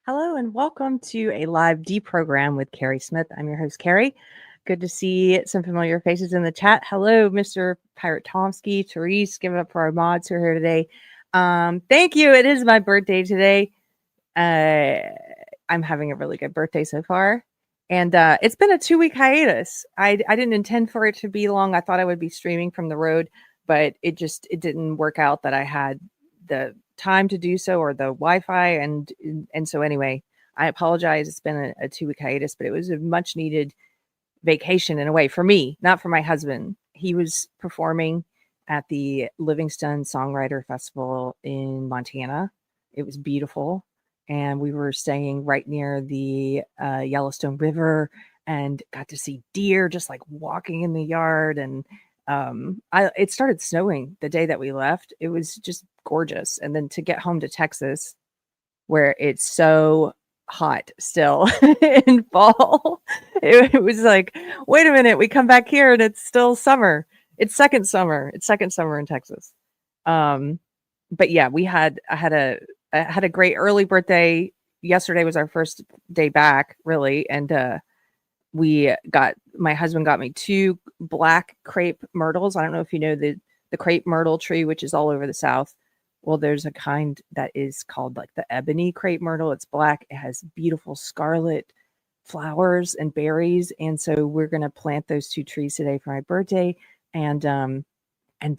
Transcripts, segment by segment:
Hello and welcome to a live deprogram with Carrie Smith. I'm your host, Carrie. Good to see some familiar faces in the chat. Hello, Mr. Pirate Tomsky, Therese, give it up for our mods who are here today. Thank you. It is my birthday today. I'm having a really good birthday so far. And it's been a 2-week hiatus. I didn't intend for it to be long. I thought I would be streaming from the road, but it didn't work out that I had the time to do so or the Wi-Fi. And so anyway, I apologize. It's been a 2-week hiatus, but it was a much needed vacation in a way for me, not for my husband. He was performing at the Livingston Songwriter Festival in Montana. It was beautiful. And we were staying right near the Yellowstone River and got to see deer just like walking in the yard. And it started snowing the day that we left. It was just gorgeous. And then to get home to Texas, where it's so hot still in fall, it was like, wait a minute, we come back here and it's still summer. It's second summer in Texas. But yeah, I had a great early birthday. Yesterday was our first day back, really. And my husband got me 2 black crepe myrtles. I don't know if you know the crepe myrtle tree, which is all over the South. Well, there's a kind that is called like the ebony crepe myrtle. It's black. It has beautiful scarlet flowers and berries. And so we're going to plant those 2 trees today for my birthday. And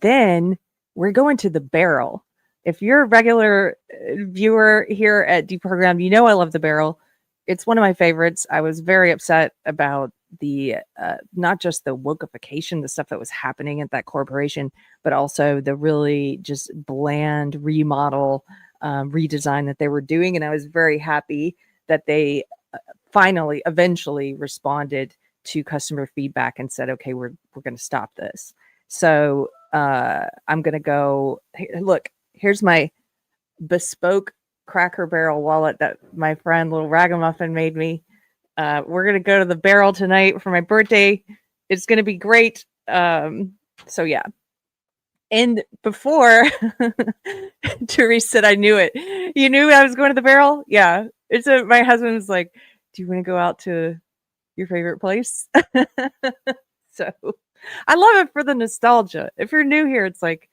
then we're going to the Barrel. If you're a regular viewer here at Deprogram, you know I love the Barrel. It's one of my favorites. I was very upset about the not just the wokeification, the stuff that was happening at that corporation, but also the really just bland remodel redesign that they were doing. And I was very happy that they eventually responded to customer feedback and said, okay, we're going to stop this. So I'm going to go, look, here's my bespoke Cracker Barrel wallet that my friend Little Ragamuffin made me. We're going to go to the Barrel tonight for my birthday. It's going to be great. So yeah. And before Therese said, I knew it. You knew I was going to the Barrel? Yeah. My husband was like, do you want to go out to your favorite place? So I love it for the nostalgia. If you're new here, it's like,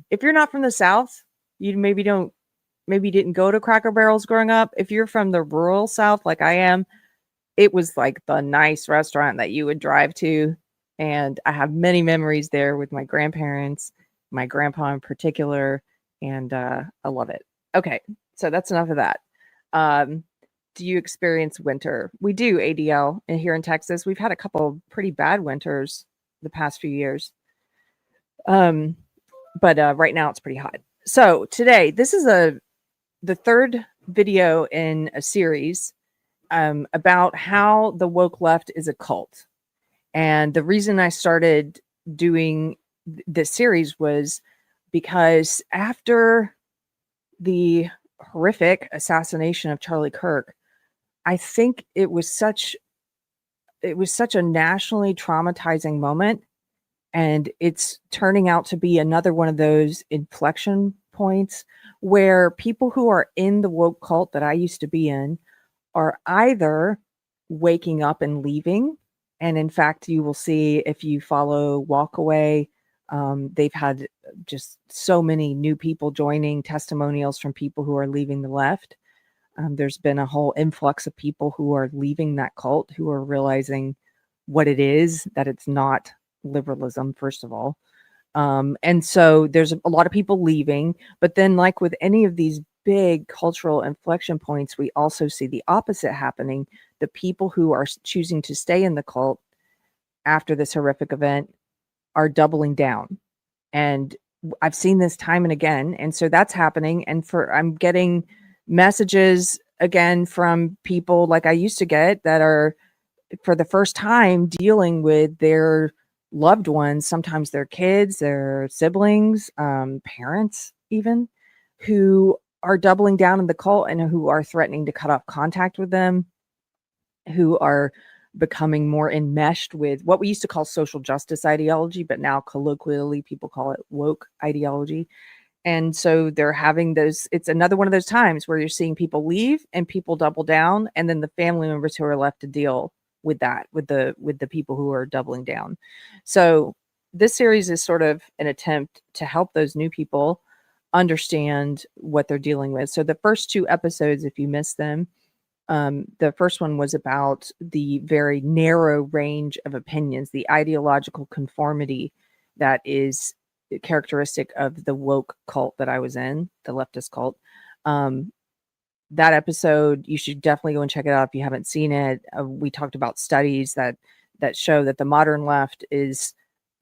if you're not from the South, you maybe didn't go to Cracker Barrels growing up. If you're from the rural South, like I am, it was like the nice restaurant that you would drive to. And I have many memories there with my grandparents, my grandpa in particular, and I love it. Okay, so that's enough of that. Do you experience winter? We do, ADL, and here in Texas. We've had a couple pretty bad winters the past few years. But right now it's pretty hot. So today, this is the third video in a series about how the woke left is a cult. And the reason I started doing this series was because after the horrific assassination of Charlie Kirk, I think it was such a nationally traumatizing moment. And it's turning out to be another one of those inflection points where people who are in the woke cult that I used to be in are either waking up and leaving. And in fact, you will see if you follow WalkAway, they've had just so many new people joining, testimonials from people who are leaving the left. There's been a whole influx of people who are leaving that cult, who are realizing what it is, that it's not liberalism, first of all. And so there's a lot of people leaving, but then like with any of these big cultural inflection points, we also see the opposite happening. The people who are choosing to stay in the cult after this horrific event are doubling down. And I've seen this time and again. And so that's happening. And I'm getting messages again from people like I used to get that are for the first time dealing with their loved ones, sometimes their kids, their siblings, parents even, who are doubling down in the cult and who are threatening to cut off contact with them, who are becoming more enmeshed with what we used to call social justice ideology, but now colloquially people call it woke ideology. And so they're having those, it's another one of those times where you're seeing people leave and people double down, and then the family members who are left to deal with that, with the people who are doubling down. So this series is sort of an attempt to help those new people understand what they're dealing with. So the first 2 episodes, if you missed them, the first one was about the very narrow range of opinions, the ideological conformity that is characteristic of the woke cult that I was in, the leftist cult. That episode, you should definitely go and check it out if you haven't seen it. We talked about studies that show that the modern left is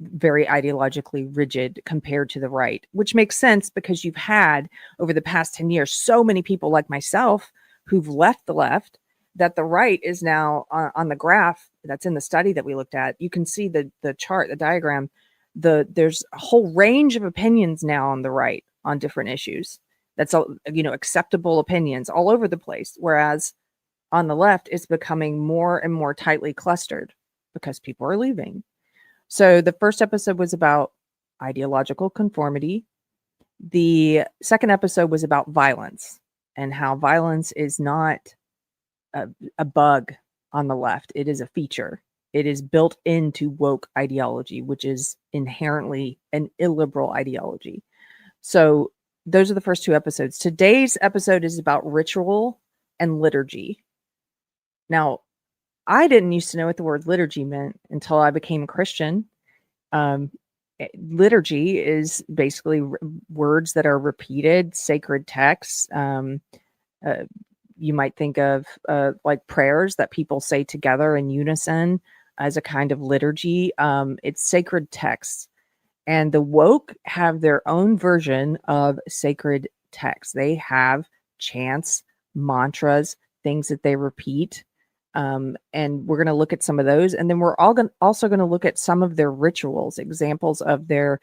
very ideologically rigid compared to the right, which makes sense because you've had over the past 10 years so many people like myself who've left the left, that the right is now on the graph that's in the study that we looked at. You can see the chart, the diagram. There's a whole range of opinions now on the right on different issues. That's all, acceptable opinions all over the place. Whereas on the left, it's becoming more and more tightly clustered because people are leaving. So the first episode was about ideological conformity. The second episode was about violence and how violence is not a bug on the left. It is a feature. It is built into woke ideology, which is inherently an illiberal ideology. So those are the first 2 episodes. Today's episode is about ritual and liturgy. Now, I didn't used to know what the word liturgy meant until I became a Christian. Liturgy is basically words that are repeated, sacred texts. You might think of like prayers that people say together in unison as a kind of liturgy. It's sacred texts. And the woke have their own version of sacred texts. They have chants, mantras, things that they repeat. And we're going to look at some of those. And then we're also going to look at some of their rituals, examples of their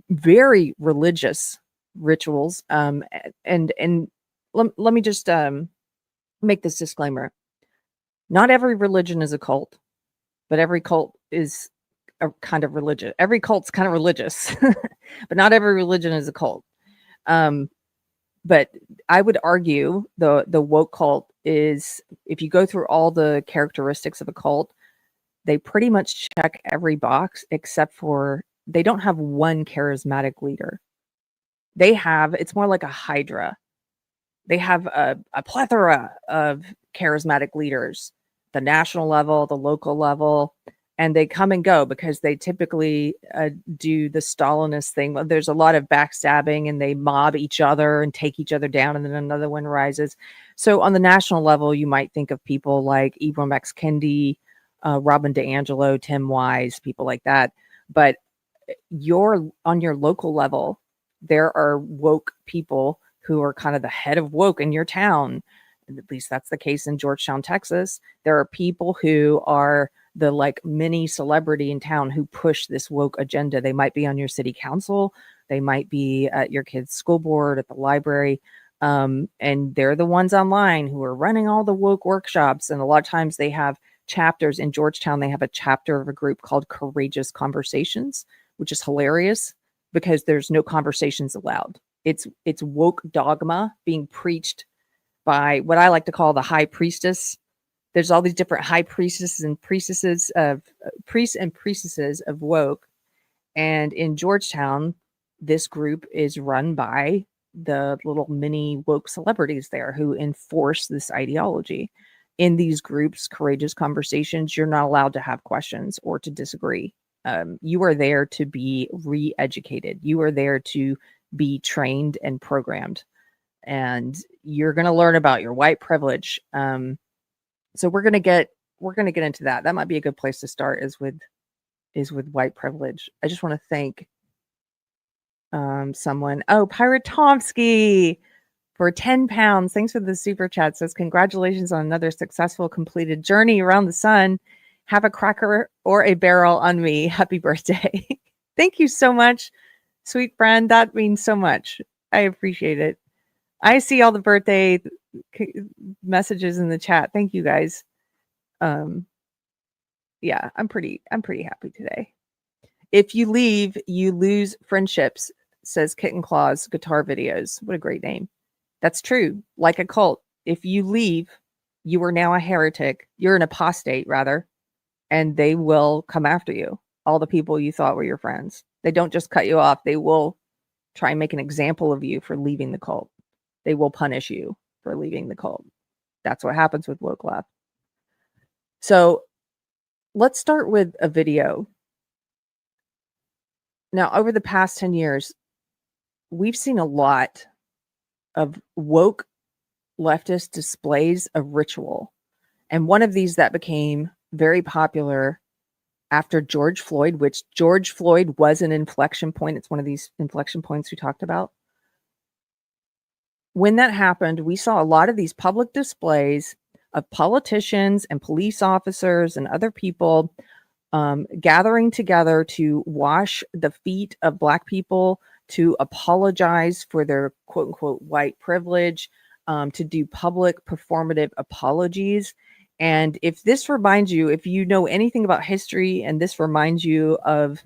very religious rituals. And let me just make this disclaimer. Not every religion is a cult, but every cult is a kind of religion. Every cult's kind of religious, but not every religion is a cult. But I would argue the woke cult is, if you go through all the characteristics of a cult, they pretty much check every box except for they don't have one charismatic leader. It's more like a hydra. They have a plethora of charismatic leaders, the national level, the local level, and they come and go because they typically do the Stalinist thing. There's a lot of backstabbing and they mob each other and take each other down, and then another one rises. So on the national level, you might think of people like Ibram X. Kendi, Robin DiAngelo, Tim Wise, people like that. But on your local level, there are woke people who are kind of the head of woke in your town. At least that's the case in Georgetown, Texas. There are people who are the like mini celebrity in town who push this woke agenda. They might be on your city council. They might be at your kid's school board, at the library. And they're the ones online who are running all the woke workshops. And a lot of times they have chapters in Georgetown. They have a chapter of a group called Courageous Conversations, which is hilarious because there's no conversations allowed. It's woke dogma being preached by what I like to call the high priestess. There's all these different high priestesses and priestesses of priests and priestesses of woke. And in Georgetown, this group is run by the little mini woke celebrities there who enforce this ideology. In these groups, Courageous Conversations, you're not allowed to have questions or to disagree. You are there to be re-educated. You are there to be trained and programmed. And you're going to learn about your white privilege. So we're going to get into that. That might be a good place to start is with white privilege. I just want to thank someone. Oh, Pirate Tomsky for 10 pounds. Thanks for the super chat. Says, congratulations on another successful completed journey around the sun. Have a cracker or a barrel on me. Happy birthday. Thank you so much, sweet friend. That means so much. I appreciate it. I see all the birthday messages in the chat. Thank you guys. Yeah, I'm pretty happy today. If you leave, you lose friendships, says Kitten Claws guitar videos. What a great name. That's true. Like a cult. If you leave, you are now a heretic. You're an apostate, rather, and they will come after you. All the people you thought were your friends. They don't just cut you off. They will try and make an example of you for leaving the cult. They will punish you for leaving the cult. That's what happens with woke left. So let's start with a video. Now, over the past 10 years, we've seen a lot of woke leftist displays of ritual. And one of these that became very popular after George Floyd, which George Floyd was an inflection point. It's one of these inflection points we talked about. When that happened, we saw a lot of these public displays of politicians and police officers and other people gathering together to wash the feet of Black people, to apologize for their quote unquote white privilege, to do public performative apologies. And if this reminds you, if you know anything about history and this reminds you of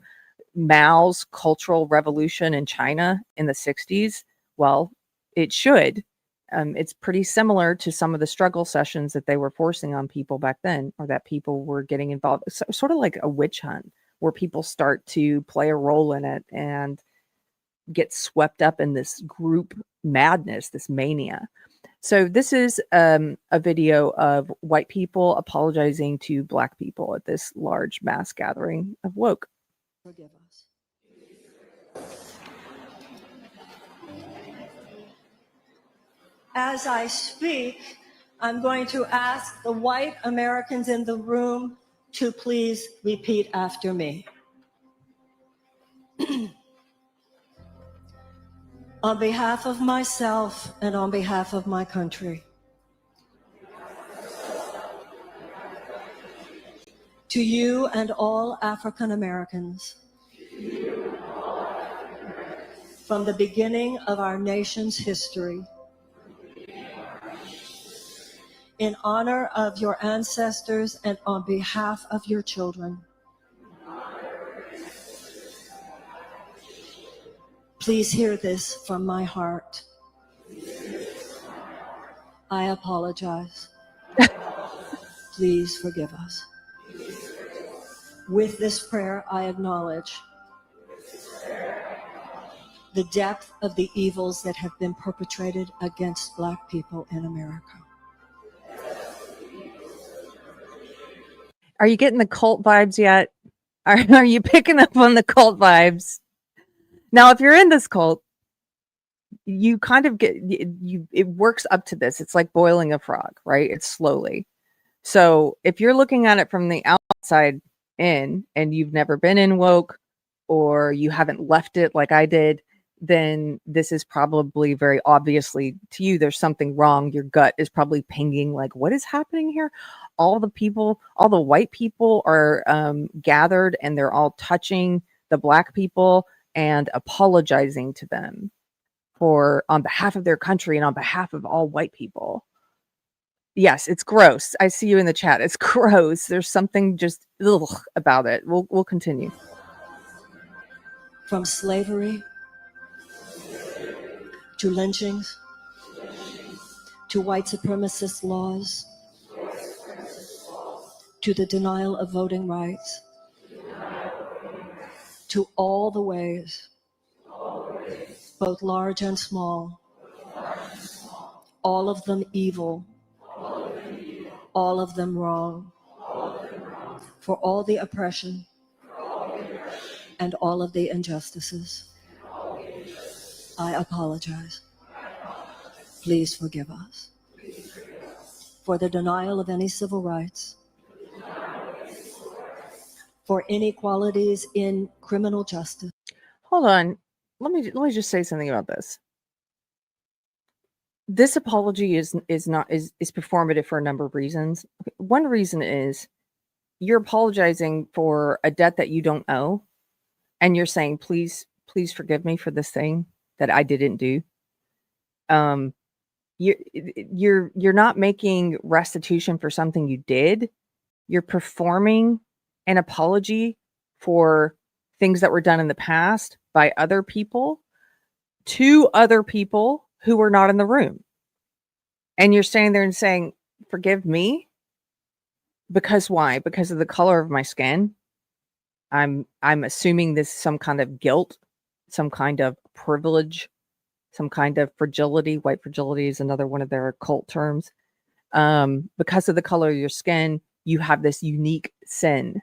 Mao's Cultural Revolution in China in the 60s, well, it should. It's pretty similar to some of the struggle sessions that they were forcing on people back then, or that people were getting involved. So, sort of like a witch hunt where people start to play a role in it and get swept up in this group madness, this mania. So this is a video of white people apologizing to Black people at this large mass gathering of woke. Forgive us. As I speak, I'm going to ask the white Americans in the room to please repeat after me. On behalf of myself and on behalf of my country, to you and all African Americans, from the beginning of our nation's history, in honor of your ancestors and on behalf of your children, please hear this from my heart. I apologize. Please forgive us. With this prayer, I acknowledge the depth of the evils that have been perpetrated against Black people in America. Are you getting the cult vibes yet? Are you picking up on the cult vibes? Now, if you're in this cult, you kind of get, it works up to this. It's like boiling a frog, right? It's slowly. So if you're looking at it from the outside in and you've never been in woke, or you haven't left it like I did, then this is probably very obviously to you, there's something wrong. Your gut is probably pinging like, what is happening here? All the people, all the white people are gathered and they're all touching the Black people and apologizing to them for on behalf of their country and on behalf of all white people. Yes, it's gross. I see you in the chat. It's gross. There's something just about it. We'll continue. From slavery to lynchings to white supremacist laws to the denial of voting rights to all the ways, both large and small, all of them evil, all of them wrong, for all the oppression and all of the injustices. I apologize. Please forgive us for the denial of any civil rights, for inequalities in criminal justice. Hold on. Let me just say something about this. This apology is performative for a number of reasons. One reason is you're apologizing for a debt that you don't owe, and you're saying, please forgive me for this thing that I didn't do. You're not making restitution for something you did. You're performing an apology for things that were done in the past by other people. two other people who were not in the room. And you're standing there and saying, forgive me? Because why? Because of the color of my skin? I'm assuming this is some kind of guilt, some kind of privilege, some kind of fragility. White fragility is another one of their occult terms. Because of the color of your skin, you have this unique sin.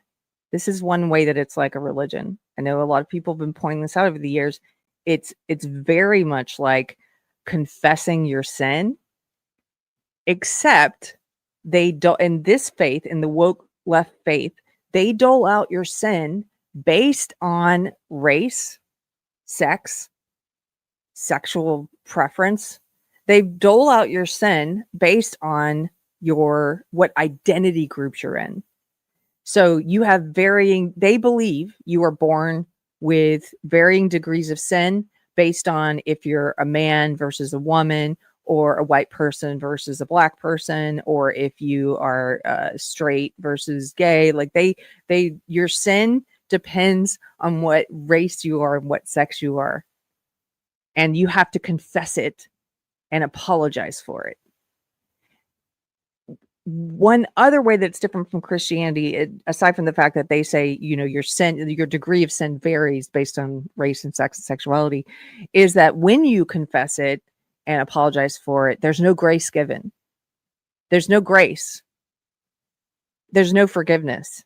This is one way that it's like a religion. I know a lot of people have been pointing this out over the years. It's very much like confessing your sin, except they don't, in this faith, in the woke left faith, they dole out your sin based on race, sex, sexual preference. They dole out your sin based on what identity groups you're in. So you have varying, they believe you are born with varying degrees of sin based on if you're a man versus a woman, or a white person versus a black person, or if you are straight versus gay. Like your sin depends on what race you are and what sex you are. And you have to confess it and apologize for it. One other way that's different from Christianity, aside from the fact that they say, your sin, your degree of sin varies based on race and sex and sexuality, is that when you confess it and apologize for it, there's no grace given. There's no grace. There's no forgiveness.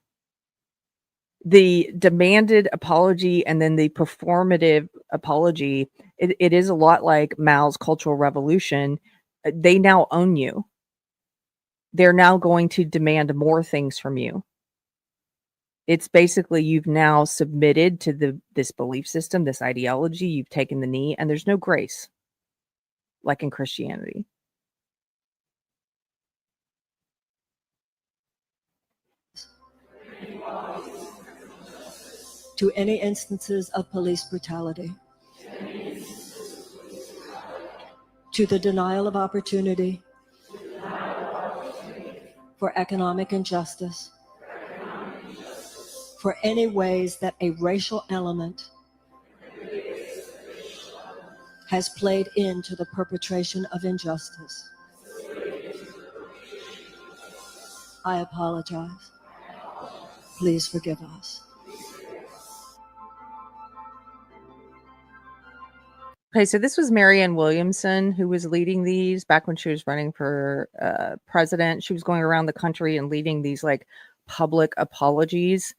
The demanded apology and then the performative apology, it is a lot like Mao's Cultural Revolution. They now own you. They're now going to demand more things from you. It's basically you've now submitted to this belief system, this ideology, you've taken the knee, and there's no grace, like in Christianity. To any instances of police brutality, to the denial of opportunity for economic injustice, for any ways that a racial element has played into the perpetration of injustice. I apologize. Please forgive us. Okay, so this was Marianne Williamson who was leading these back when she was running for president. She was going around the country and leading these like public apologies.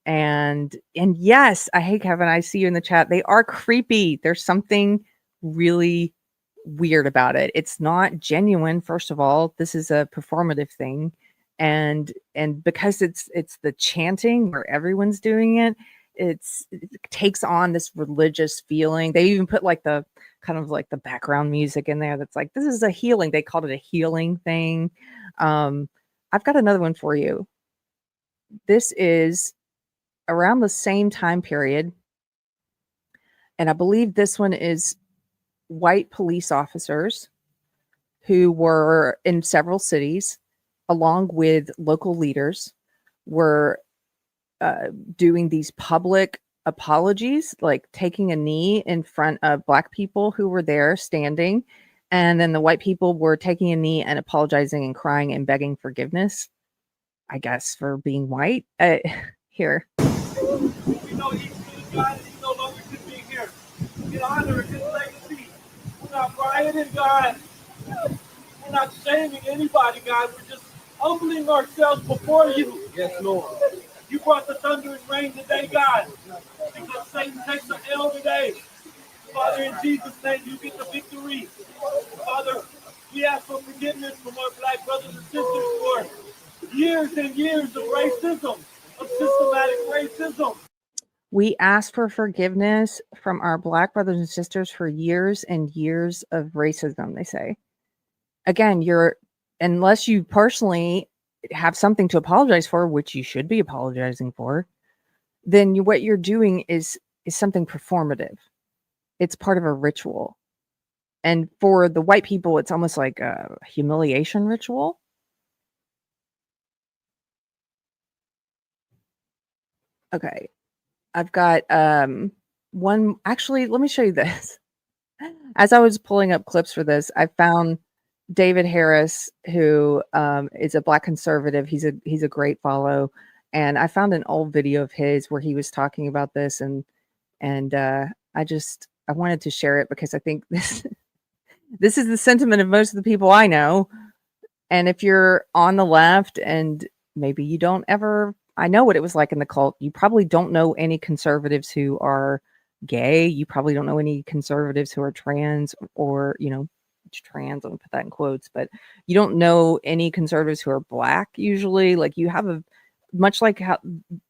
And yes, hey Kevin, I see you in the chat. They are creepy. There's something really weird about it. It's not genuine. First of all, this is a performative thing, and because it's the chanting where everyone's doing it, it takes on this religious feeling. They even put like the kind of like the background music in there that's like, this is a healing. They called it a healing thing. I've got another one for you. This is around the same time period, and I believe this one is white police officers who were in several cities, along with local leaders, were doing these public apologies, like taking a knee in front of Black people who were there standing. And then the white people were taking a knee and apologizing and crying and begging forgiveness, I guess, for being white. Here. We know he's God, he's no longer to be here. In honor of his legacy. We're not rioting, God. We're not shaming anybody, God. We're just humbling ourselves before you. Yes, Lord. You brought the thunder and rain today, God. Because Satan takes the L today. Father, in Jesus' name, you get the victory. Father, we ask for forgiveness from our Black brothers and sisters for years and years of racism, of systematic racism. We ask for forgiveness from our Black brothers and sisters for years and years of racism, they say. Again, unless you personally have something to apologize for, which you should be apologizing for, then what you're doing is something performative. It's part of a ritual. And for the white people, it's almost like a humiliation ritual. Okay. I've got one. Actually, let me show you this. As I was pulling up clips for this, I found David Harris, who is a Black conservative. He's a great follow, and I found an old video of his where he was talking about this, and I wanted to share it because I think this is the sentiment of most of the people I know. And if you're on the left and maybe you don't ever, I know what it was like in the cult. You probably don't know any conservatives who are gay. You probably don't know any conservatives who are trans or, trans, I'm gonna put that in quotes, but you don't know any conservatives who are Black usually. Like you have much like how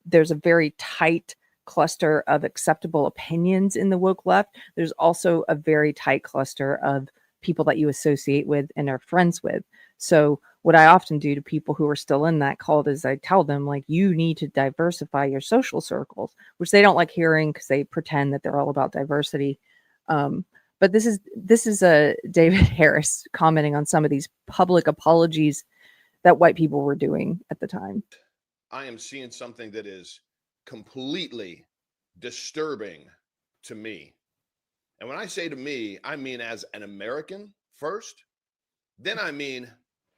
there's a very tight cluster of acceptable opinions in the woke left, there's also a very tight cluster of people that you associate with and are friends with. So what I often do to people who are still in that cult is I tell them, like, you need to diversify your social circles, which they don't like hearing because they pretend that they're all about diversity. But this is a David Harris commenting on some of these public apologies that white people were doing at the time. I am seeing something that is completely disturbing to me. And when I say to me, I mean as an American first, then I mean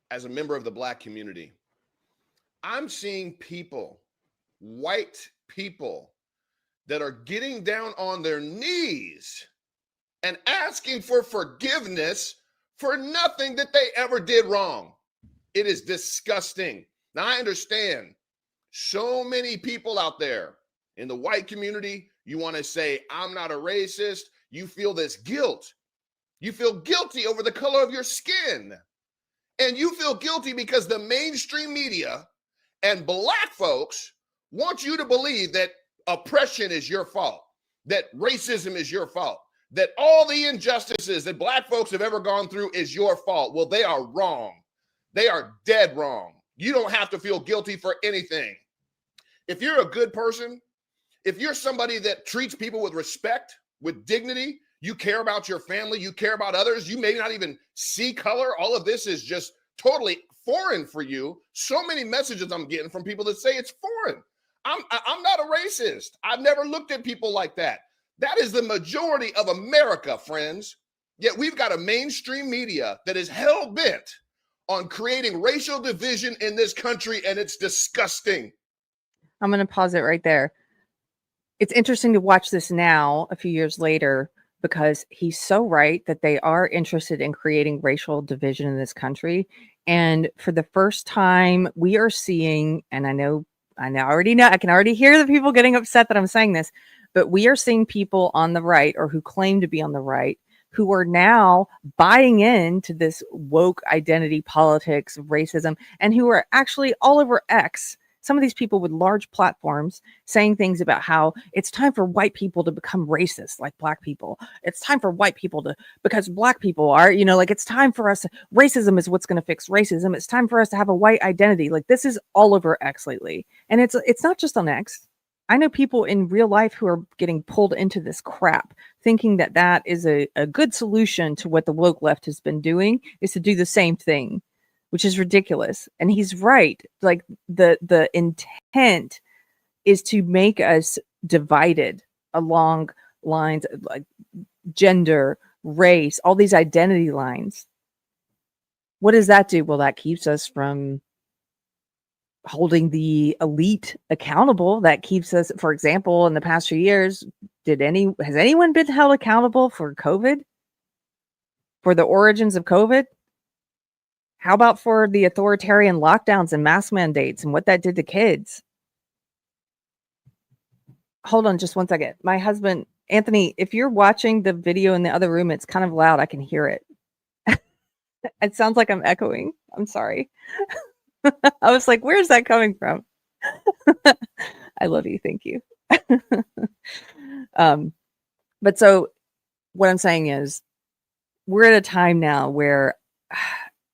as a member of the Black community. I'm seeing people, white people, that are getting down on their knees and asking for forgiveness for nothing that they ever did wrong. It is disgusting. Now, I understand so many people out there in the white community, you want to say, I'm not a racist. You feel this guilt. You feel guilty over the color of your skin. And you feel guilty because the mainstream media and Black folks want you to believe that oppression is your fault, that racism is your fault, that all the injustices that Black folks have ever gone through is your fault. Well, they are wrong. They are dead wrong. You don't have to feel guilty for anything. If you're a good person, if you're somebody that treats people with respect, with dignity, you care about your family, you care about others, you may not even see color. All of this is just totally foreign for you. So many messages I'm getting from people that say it's foreign. I'm not a racist. I've never looked at people like that. That is the majority of America, friends. Yet we've got a mainstream media that is hell-bent on creating racial division in this country, and it's disgusting. I'm going to pause it right there. It's interesting to watch this now, a few years later, because he's so right that they are interested in creating racial division in this country. And for the first time, we are seeing, and I can already hear the people getting upset that I'm saying this, but we are seeing people on the right, or who claim to be on the right, who are now buying into this woke identity politics, racism, and who are actually all over X. Some of these people with large platforms saying things about how it's time for white people to become racist like Black people. It's time for white people to, because Black people are, it's time for us. Racism is what's going to fix racism. It's time for us to have a white identity. Like, this is all over X lately. And it's not just on X. I know people in real life who are getting pulled into this crap, thinking that that is a good solution to what the woke left has been doing, is to do the same thing, which is ridiculous. And he's right. Like, the intent is to make us divided along lines of, like, gender, race, all these identity lines. What does that do? Well, that keeps us from holding the elite accountable. That keeps us, for example, in the past few years, has anyone been held accountable for COVID? For the origins of COVID? How about for the authoritarian lockdowns and mask mandates and what that did to kids? Hold on just one second. My husband, Anthony, if you're watching the video in the other room, it's kind of loud. I can hear it. It sounds like I'm echoing. I'm sorry. I was like, where's that coming from? I love you. Thank you. But so what I'm saying is, we're at a time now where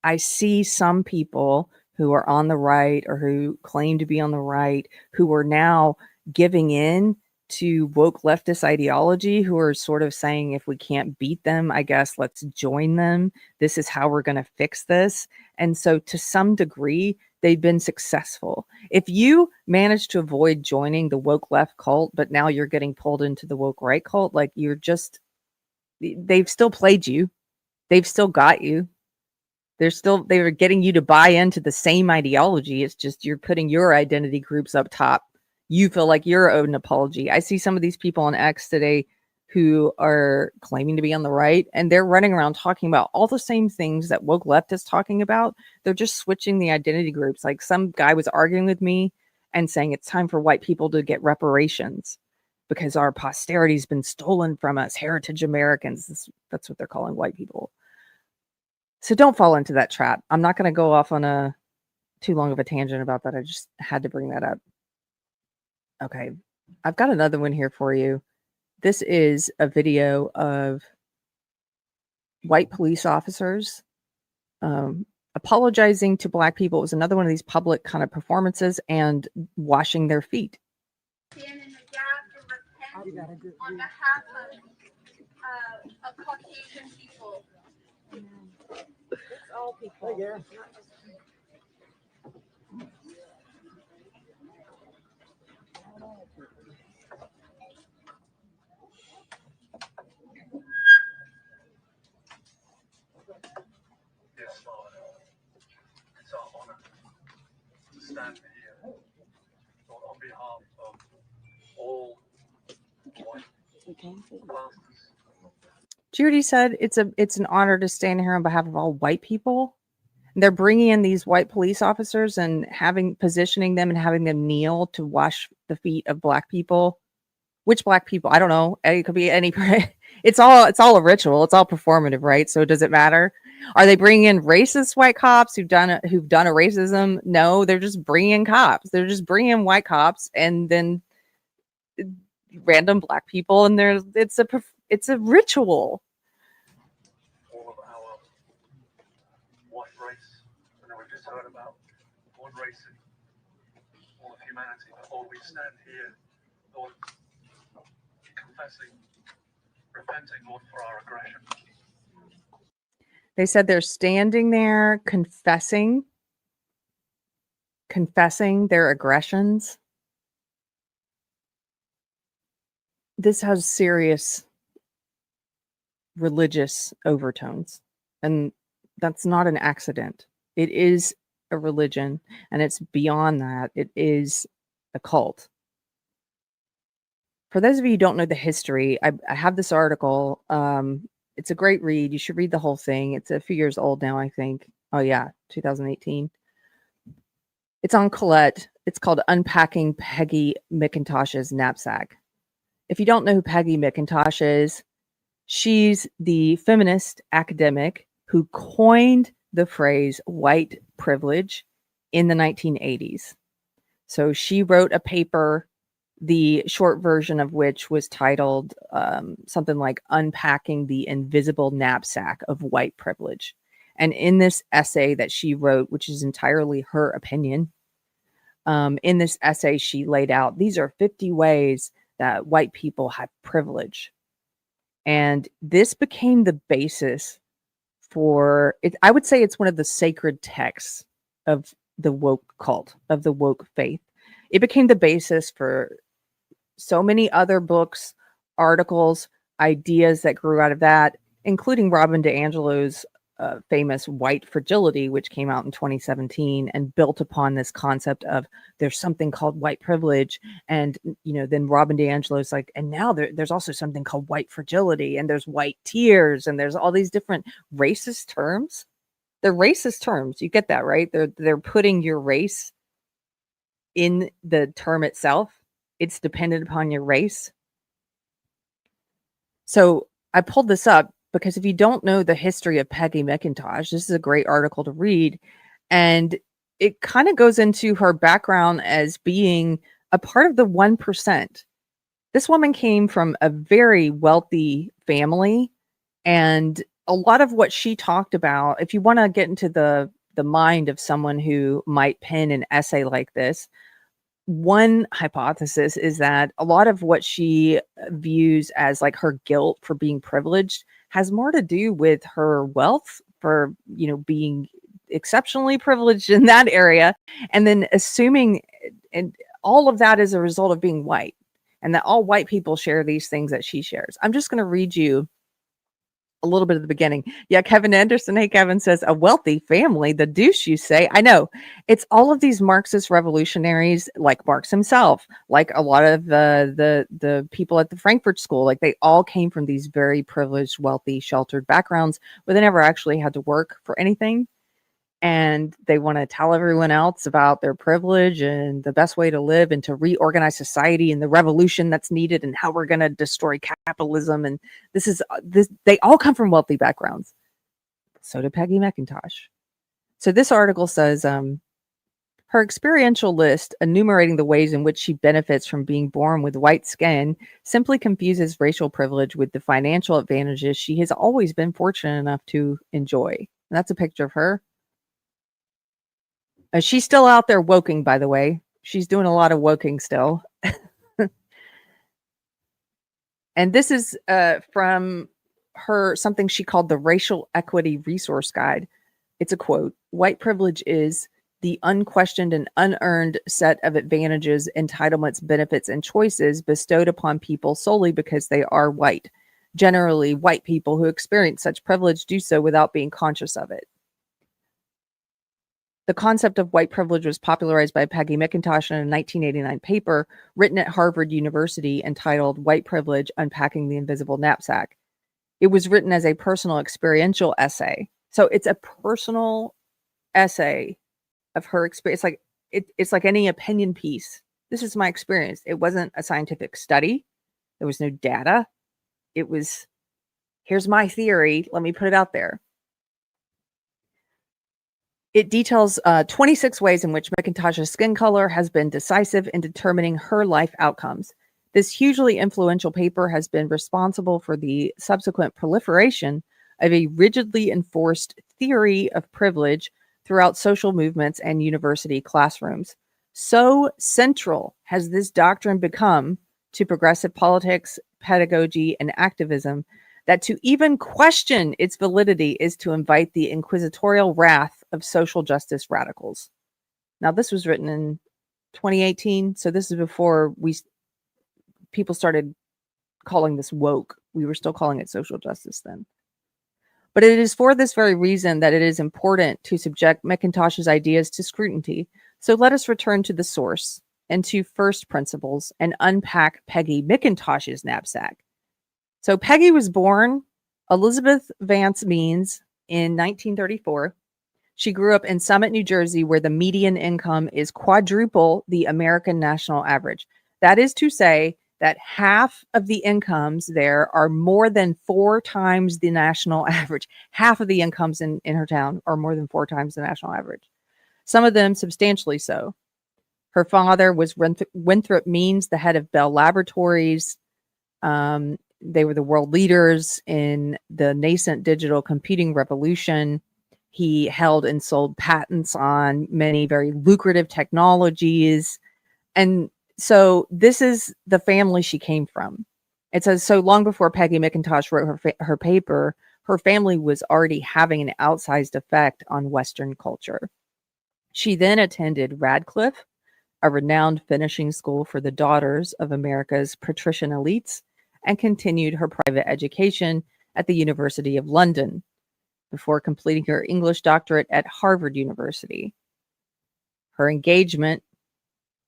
I see some people who are on the right, or who claim to be on the right, who are now giving in to woke leftist ideology, who are sort of saying, if we can't beat them, I guess let's join them. This is how we're going to fix this. And so to some degree, they've been successful. If you manage to avoid joining the woke left cult, but now you're getting pulled into the woke right cult, like, you're just they've still played you. They've still got you. They're getting you to buy into the same ideology. It's just you're putting your identity groups up top. You feel like you're owed an apology. I see some of these people on X today who are claiming to be on the right, and they're running around talking about all the same things that woke left is talking about. They're just switching the identity groups. Like some guy was arguing with me and saying it's time for white people to get reparations because our posterity's been stolen from us, heritage Americans. That's what they're calling white people. So don't fall into that trap. I'm not going to go off on a too long of a tangent about that. I just had to bring that up. Okay. I've got another one here for you. This is a video of white police officers apologizing to Black people. It was another one of these public kind of performances and washing their feet. Stand in the gap and repent on behalf of Caucasian people. It's all people. Yes, Lord. It's our honor to stand here on behalf of all white pastors. Judy said it's an honor to stand here on behalf of all white people. And they're bringing in these white police officers and positioning them and having them kneel to wash the feet of Black people. Which Black people? I don't know. It could be any. It's all a ritual. It's all performative, right? So does it matter? Are they bringing in racist white cops who've done a racism? No, they're just bringing in cops. They're just bringing in white cops and then random Black people, and it's a ritual. All of our white race, and we've just heard about one race and all of humanity. But Lord, we stand here, Lord, confessing, repenting, Lord, for our aggression. They said they're standing there confessing their aggressions. This has serious religious overtones, and that's not an accident. It is a religion, and it's beyond that. It is a cult. For those of you who don't know the history, I have this article. It's a great read. You should read the whole thing. It's a few years old now, I think. Oh yeah, 2018. It's on Colette. It's called Unpacking Peggy McIntosh's Knapsack. If you don't know who Peggy McIntosh is, she's the feminist academic who coined the phrase white privilege in the 1980s. So she wrote a paper, the short version of which was titled something like Unpacking the Invisible Knapsack of White Privilege. And in this essay that she wrote, which is entirely her opinion, in this essay, she laid out, these are 50 ways that white people have privilege. And this became the basis for it. I would say it's one of the sacred texts of the woke cult, of the woke faith. It became the basis for so many other books, articles, ideas that grew out of that, including Robin DiAngelo's famous White Fragility, which came out in 2017 and built upon this concept of there's something called white privilege. And, then Robin DiAngelo's like, and now there's also something called white fragility, and there's white tears, and there's all these different racist terms. They're racist terms. You get that, right? They're putting your race in the term itself. It's dependent upon your race. So I pulled this up because if you don't know the history of Peggy McIntosh, this is a great article to read. And it kind of goes into her background as being a part of the 1%. This woman came from a very wealthy family. And a lot of what she talked about, if you want to get into the mind of someone who might pen an essay like this, one hypothesis is that a lot of what she views as like her guilt for being privileged has more to do with her wealth, for being exceptionally privileged in that area, and then assuming and all of that is a result of being white, and that all white people share these things that she shares. I'm just going to read you a little bit of the beginning. Yeah, Kevin Anderson. Hey, Kevin says, a wealthy family, the douche, you say. I know. It's all of these Marxist revolutionaries, like Marx himself, like a lot of the people at the Frankfurt School, like they all came from these very privileged, wealthy, sheltered backgrounds, but they never actually had to work for anything. And they want to tell everyone else about their privilege and the best way to live and to reorganize society and the revolution that's needed and how we're going to destroy capitalism. And this, they all come from wealthy backgrounds. So did Peggy McIntosh. So this article says, her experiential list enumerating the ways in which she benefits from being born with white skin simply confuses racial privilege with the financial advantages she has always been fortunate enough to enjoy. And that's a picture of her. She's still out there woking, by the way. She's doing a lot of woking still. And this is from her, something she called the Racial Equity Resource Guide. It's a quote. White privilege is the unquestioned and unearned set of advantages, entitlements, benefits, and choices bestowed upon people solely because they are white. Generally, white people who experience such privilege do so without being conscious of it. The concept of white privilege was popularized by Peggy McIntosh in a 1989 paper written at Harvard University entitled White Privilege: Unpacking the Invisible Knapsack. It was written as a personal experiential essay. So it's a personal essay of her experience. It's like any opinion piece. This is my experience. It wasn't a scientific study. There was no data. It was, here's my theory. Let me put it out there. It details 26 ways in which McIntosh's skin color has been decisive in determining her life outcomes. This hugely influential paper has been responsible for the subsequent proliferation of a rigidly enforced theory of privilege throughout social movements and university classrooms. So central has this doctrine become to progressive politics, pedagogy, and activism that to even question its validity is to invite the inquisitorial wrath of social justice radicals. Now, this was written in 2018, so this is before people started calling this woke. We were still calling it social justice then. But it is for this very reason that it is important to subject McIntosh's ideas to scrutiny. So let us return to the source and to first principles and unpack Peggy McIntosh's knapsack. So Peggy was born Elizabeth Vance Means in 1934. She grew up in Summit, New Jersey, where the median income is quadruple the American national average. That is to say that half of the incomes there are more than 4 times the national average. Half of the incomes in her town are more than 4 times the national average. Some of them substantially so. Her father was Winthrop Means, the head of Bell Laboratories. They were the world leaders in the nascent digital computing revolution. He held and sold patents on many very lucrative technologies. And so this is the family she came from. It says, so long before Peggy McIntosh wrote her paper, her family was already having an outsized effect on Western culture. She then attended Radcliffe, a renowned finishing school for the daughters of America's patrician elites, and continued her private education at the University of London before completing her English doctorate at Harvard University. Her engagement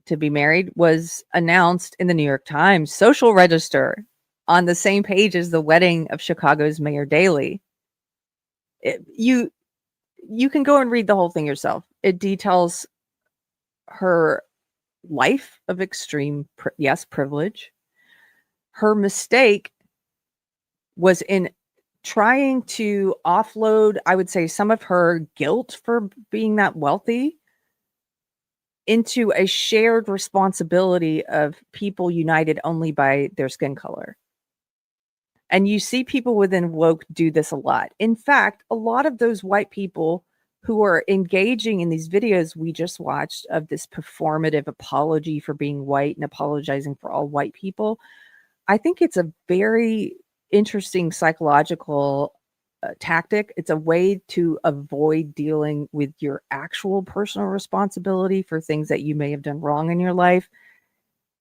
to be married was announced in the New York Times Social Register on the same page as the wedding of Chicago's Mayor Daley. You can go and read the whole thing yourself. It details her life of extreme, privilege. Her mistake was in trying to offload, I would say, some of her guilt for being that wealthy into a shared responsibility of people united only by their skin color. And you see people within woke do this a lot. In fact, a lot of those white people who are engaging in these videos we just watched of this performative apology for being white and apologizing for all white people, I think it's a very interesting psychological tactic. It's a way to avoid dealing with your actual personal responsibility for things that you may have done wrong in your life.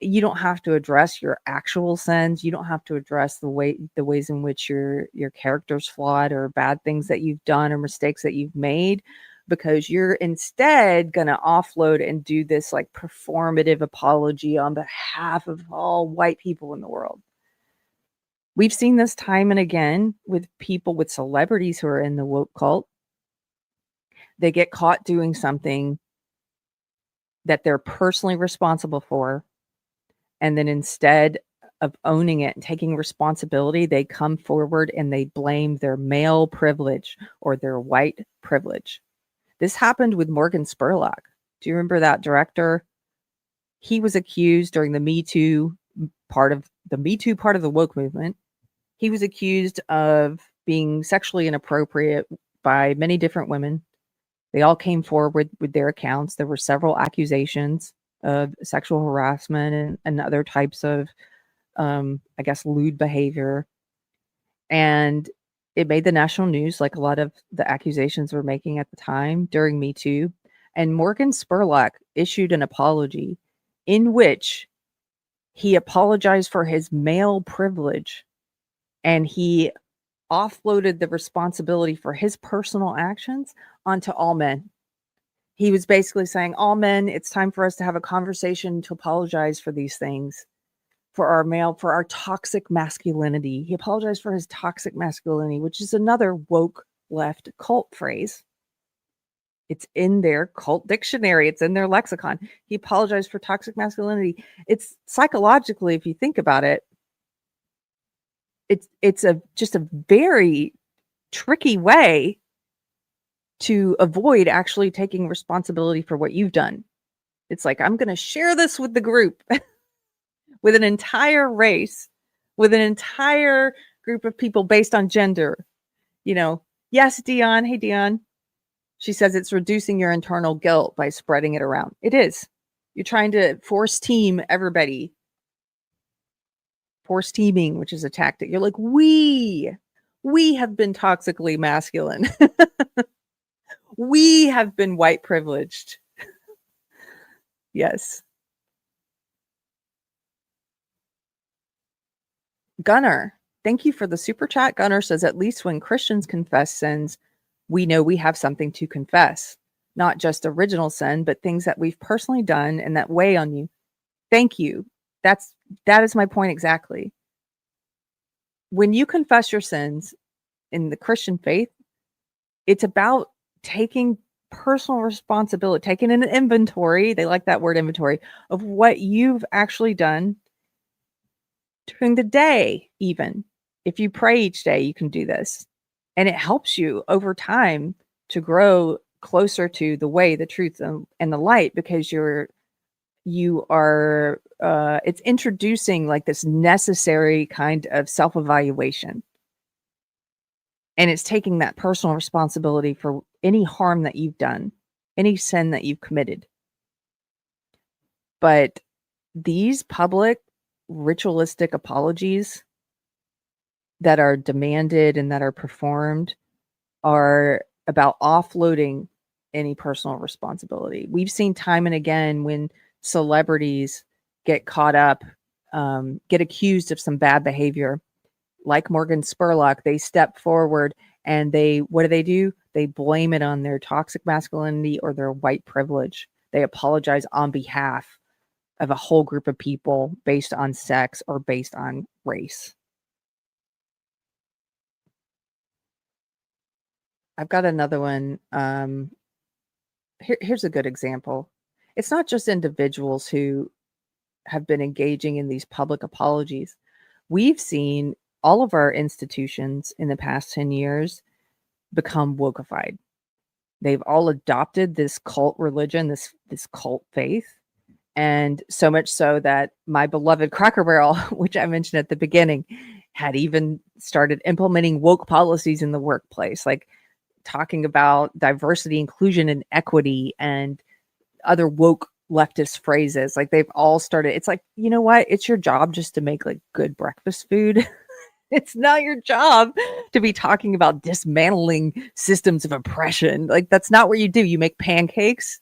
you don't have to address your actual sins. You don't have to address the ways in which your character's flawed or bad things that you've done or mistakes that you've made, because you're instead going to offload and do this like performative apology on behalf of all white people in the world. We've seen this time and again with people, with celebrities who are in the woke cult. They get caught doing something that they're personally responsible for. And then instead of owning it and taking responsibility, they come forward and they blame their male privilege or their white privilege. This happened with Morgan Spurlock. Do you remember that director? He was accused during the Me Too part of the woke movement. He was accused of being sexually inappropriate by many different women. They all came forward with their accounts. There were several accusations of sexual harassment and other types of, I guess, lewd behavior. And it made the national news, like a lot of the accusations were making at the time during Me Too. And Morgan Spurlock issued an apology in which he apologized for his male privilege, and he offloaded the responsibility for his personal actions onto all men. He was basically saying, all men, it's time for us to have a conversation to apologize for these things, for our toxic masculinity. He apologized for his toxic masculinity, which is another woke left cult phrase. It's in their cult dictionary. It's in their lexicon. He apologized for toxic masculinity. It's psychologically, if you think about it, it's just a very tricky way to avoid actually taking responsibility for what you've done. It's like, I'm going to share this with the group, with an entire race, with an entire group of people based on gender. You know, yes, Dion. Hey, Dion. She says it's reducing your internal guilt by spreading it around. It is. You're trying to force team everybody. Force teaming, which is a tactic. You're like, we have been toxically masculine. We have been white privileged. Yes. Gunner, thank you for the super chat. Gunner says, at least when Christians confess sins, we know we have something to confess. Not just original sin, but things that we've personally done and that weigh on you. Thank you. That is my point exactly. When you confess your sins in the Christian faith, it's about taking personal responsibility, taking an inventory. They like that word, inventory, of what you've actually done during the day. Even if you pray each day, you can do this. And it helps you over time to grow closer to the way, the truth, and the light, because you are it's introducing like this necessary kind of self-evaluation. And it's taking that personal responsibility for any harm that you've done, any sin that you've committed. But these public ritualistic apologies that are demanded and that are performed are about offloading any personal responsibility. We've seen time and again when celebrities get caught up, get accused of some bad behavior, like Morgan Spurlock, they step forward and what do? They blame it on their toxic masculinity or their white privilege. They apologize on behalf of a whole group of people based on sex or based on race. I've got another one. Here's a good example. It's not just individuals who have been engaging in these public apologies. We've seen all of our institutions in the past 10 years become wokeified. They've all adopted this cult religion, this cult faith. And so much so that my beloved Cracker Barrel, which I mentioned at the beginning, had even started implementing woke policies in the workplace, like talking about diversity, inclusion, and equity, and other woke leftist phrases. Like they've all started. It's like, you know what? It's your job just to make like good breakfast food. It's not your job to be talking about dismantling systems of oppression. Like that's not what you do. You make pancakes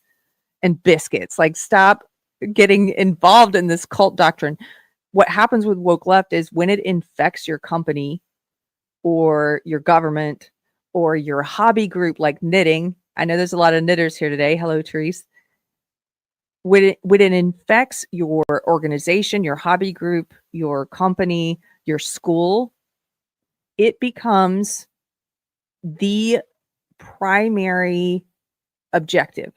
and biscuits. Like stop getting involved in this cult doctrine. What happens with woke left is when it infects your company or your government or your hobby group like knitting. I know there's a lot of knitters here today. Hello, Therese. When it infects your organization, your hobby group, your company, your school, it becomes the primary objective.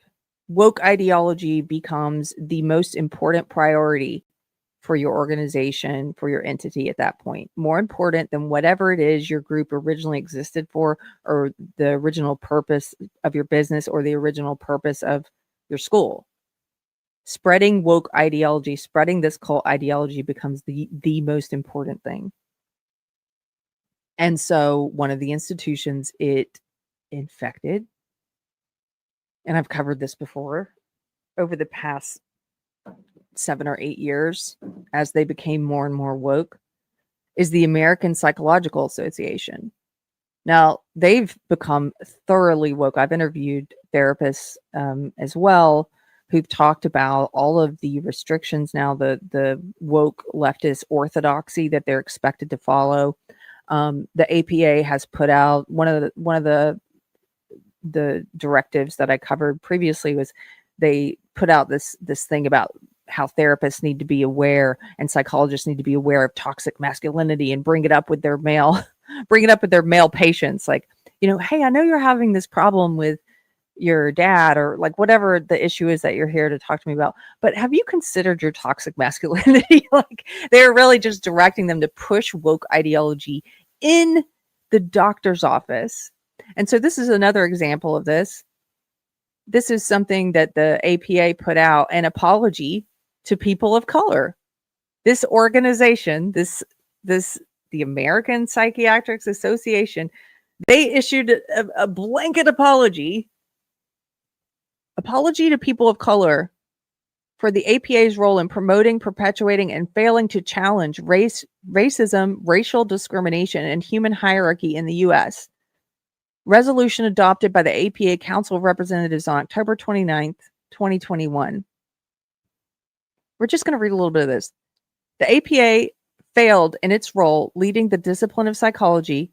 Woke ideology becomes the most important priority for your organization, for your entity at that point. More important than whatever it is your group originally existed for, or the original purpose of your business, or the original purpose of your school. Spreading woke ideology, spreading this cult ideology becomes the most important thing. And so one of the institutions it infected, and I've covered this before, over the past 7 or 8 years, as they became more and more woke, is the American Psychological Association. Now, they've become thoroughly woke. I've interviewed therapists as well who've talked about all of the restrictions now, the woke leftist orthodoxy that they're expected to follow. The APA has put out one of the directives that I covered previously was they put out this thing about how therapists need to be aware and psychologists need to be aware of toxic masculinity and bring it up with their male patients. Like, hey, I know you're having this problem with your dad, or like whatever the issue is that you're here to talk to me about, but have you considered your toxic masculinity? Like, they're really just directing them to push woke ideology in the doctor's office. And so this is another example of this. This is something that the APA put out, an apology to people of color. This organization, the American Psychiatric Association, they issued a blanket apology to people of color for the APA's role in promoting, perpetuating, and failing to challenge racism, racial discrimination, and human hierarchy in the U.S. Resolution adopted by the APA Council of Representatives on October 29th, 2021. We're just going to read a little bit of this. The APA failed in its role leading the discipline of psychology,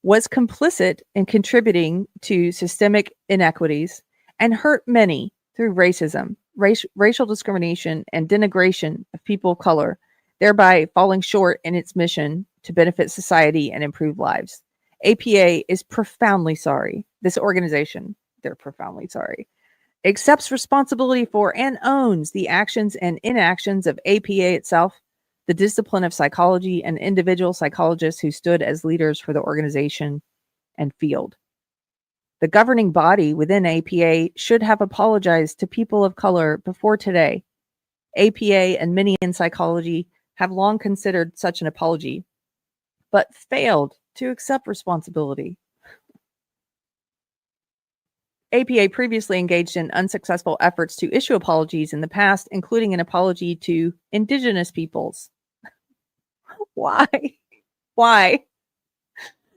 was complicit in contributing to systemic inequities, and hurt many through racism, racial discrimination, and denigration of people of color, thereby falling short in its mission to benefit society and improve lives. APA is profoundly sorry. This organization, they're profoundly sorry, accepts responsibility for and owns the actions and inactions of APA itself, the discipline of psychology, and individual psychologists who stood as leaders for the organization and field. The governing body within APA should have apologized to people of color before today. APA and many in psychology have long considered such an apology, but failed to accept responsibility. APA previously engaged in unsuccessful efforts to issue apologies in the past, including an apology to Indigenous peoples. Why? Why?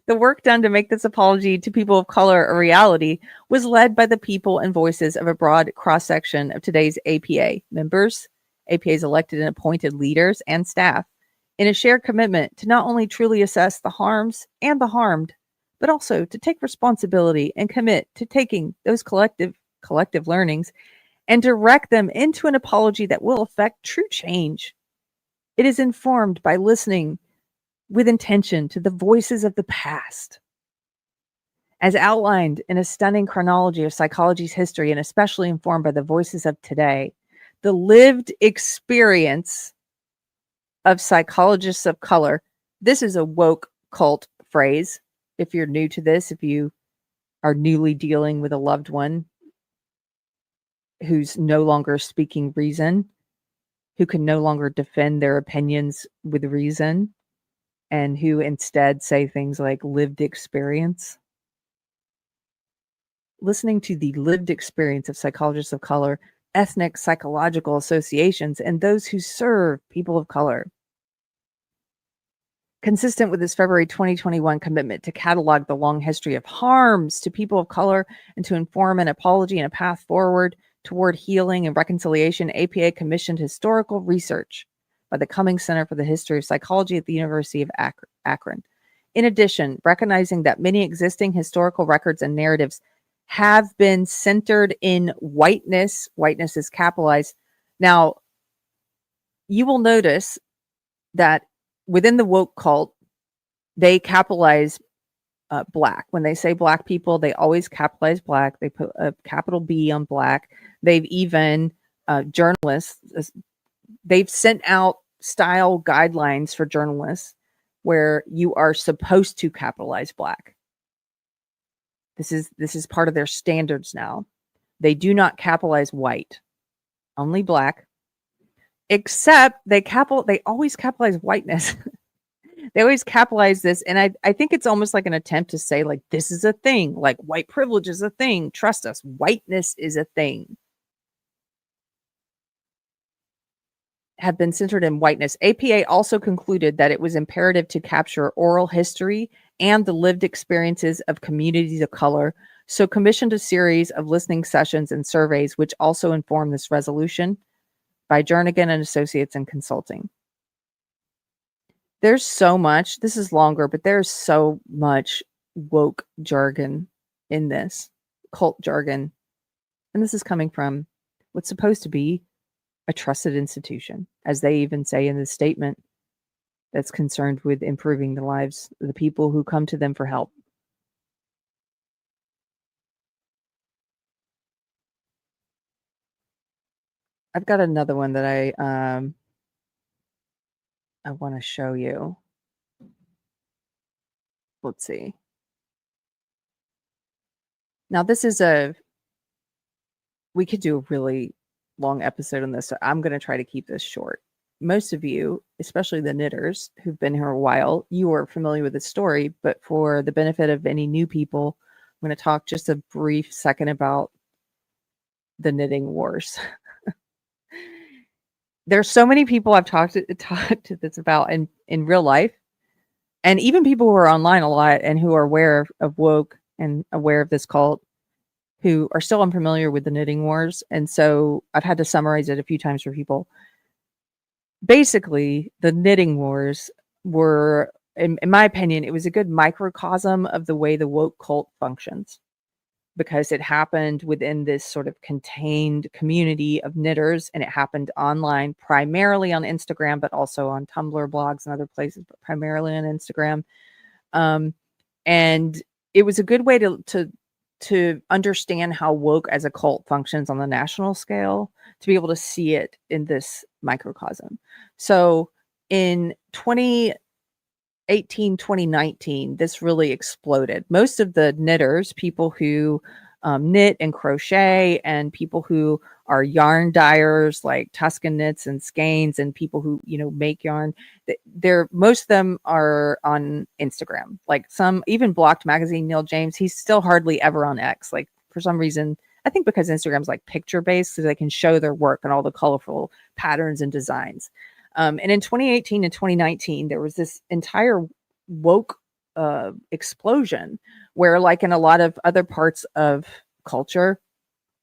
The work done to make this apology to people of color a reality was led by the people and voices of a broad cross-section of today's APA members, APA's elected and appointed leaders and staff, in a shared commitment to not only truly assess the harms and the harmed, but also to take responsibility and commit to taking those collective learnings and direct them into an apology that will affect true change. It is informed by listening with intention to the voices of the past. As outlined in a stunning chronology of psychology's history, and especially informed by the voices of today, the lived experience of psychologists of color. This is a woke cult phrase. If you're new to this, if you are newly dealing with a loved one who's no longer speaking reason, who can no longer defend their opinions with reason, and who instead say things like lived experience. Listening to the lived experience of psychologists of color, ethnic psychological associations, and those who serve people of color. Consistent with this February 2021 commitment to catalog the long history of harms to people of color and to inform an apology and a path forward toward healing and reconciliation, APA commissioned historical research by the Cummings Center for the History of Psychology at the University of Akron. In addition, recognizing that many existing historical records and narratives have been centered in whiteness is capitalized. Now, you will notice that within the woke cult, they capitalize black. When they say black people, they always capitalize black. They put a capital B on black. They've even, journalists, they've sent out style guidelines for journalists where you are supposed to capitalize black. This is part of their standards now. They do not capitalize white, only black, except they always capitalize whiteness. They always capitalize this. And I think it's almost like an attempt to say, like, this is a thing, like white privilege is a thing. Trust us, whiteness is a thing. Have been centered in whiteness. APA also concluded that it was imperative to capture oral history and the lived experiences of communities of color, so commissioned a series of listening sessions and surveys, which also informed this resolution by Jernigan and Associates in Consulting. There's so much, this is longer, but there's so much woke jargon in this, cult jargon. And this is coming from what's supposed to be a trusted institution, as they even say in the statement that's concerned with improving the lives of the people who come to them for help. I've got another one that I want to show you. Let's see. Now this is we could do a really long episode on this, so I'm going to try to keep this short. Most of you, especially the knitters who've been here a while, you are familiar with the story, but for the benefit of any new people, I'm going to talk just a brief second about the knitting wars. There's so many people I've talked to this about in real life, and even people who are online a lot and who are aware of woke and aware of this cult, who are still unfamiliar with the knitting wars. And so I've had to summarize it a few times for people. Basically, the knitting wars were, in my opinion, it was a good microcosm of the way the woke cult functions, because it happened within this sort of contained community of knitters, and it happened online, primarily on Instagram, but also on Tumblr, blogs, and other places, but primarily on Instagram. And it was a good way to understand how woke as a cult functions on the national scale, to be able to see it in this microcosm. So in 2018, 2019, this really exploded. Most of the knitters, people who knit and crochet, and people who are yarn dyers like Tuscan Knits and Skeins, and people who, make yarn, most of them are on Instagram. Like some even blocked magazine, Neil James, he's still hardly ever on X. Like for some reason, I think because Instagram's like picture based, so they can show their work and all the colorful patterns and designs. And in 2018 and 2019, there was this entire woke explosion where, like in a lot of other parts of culture,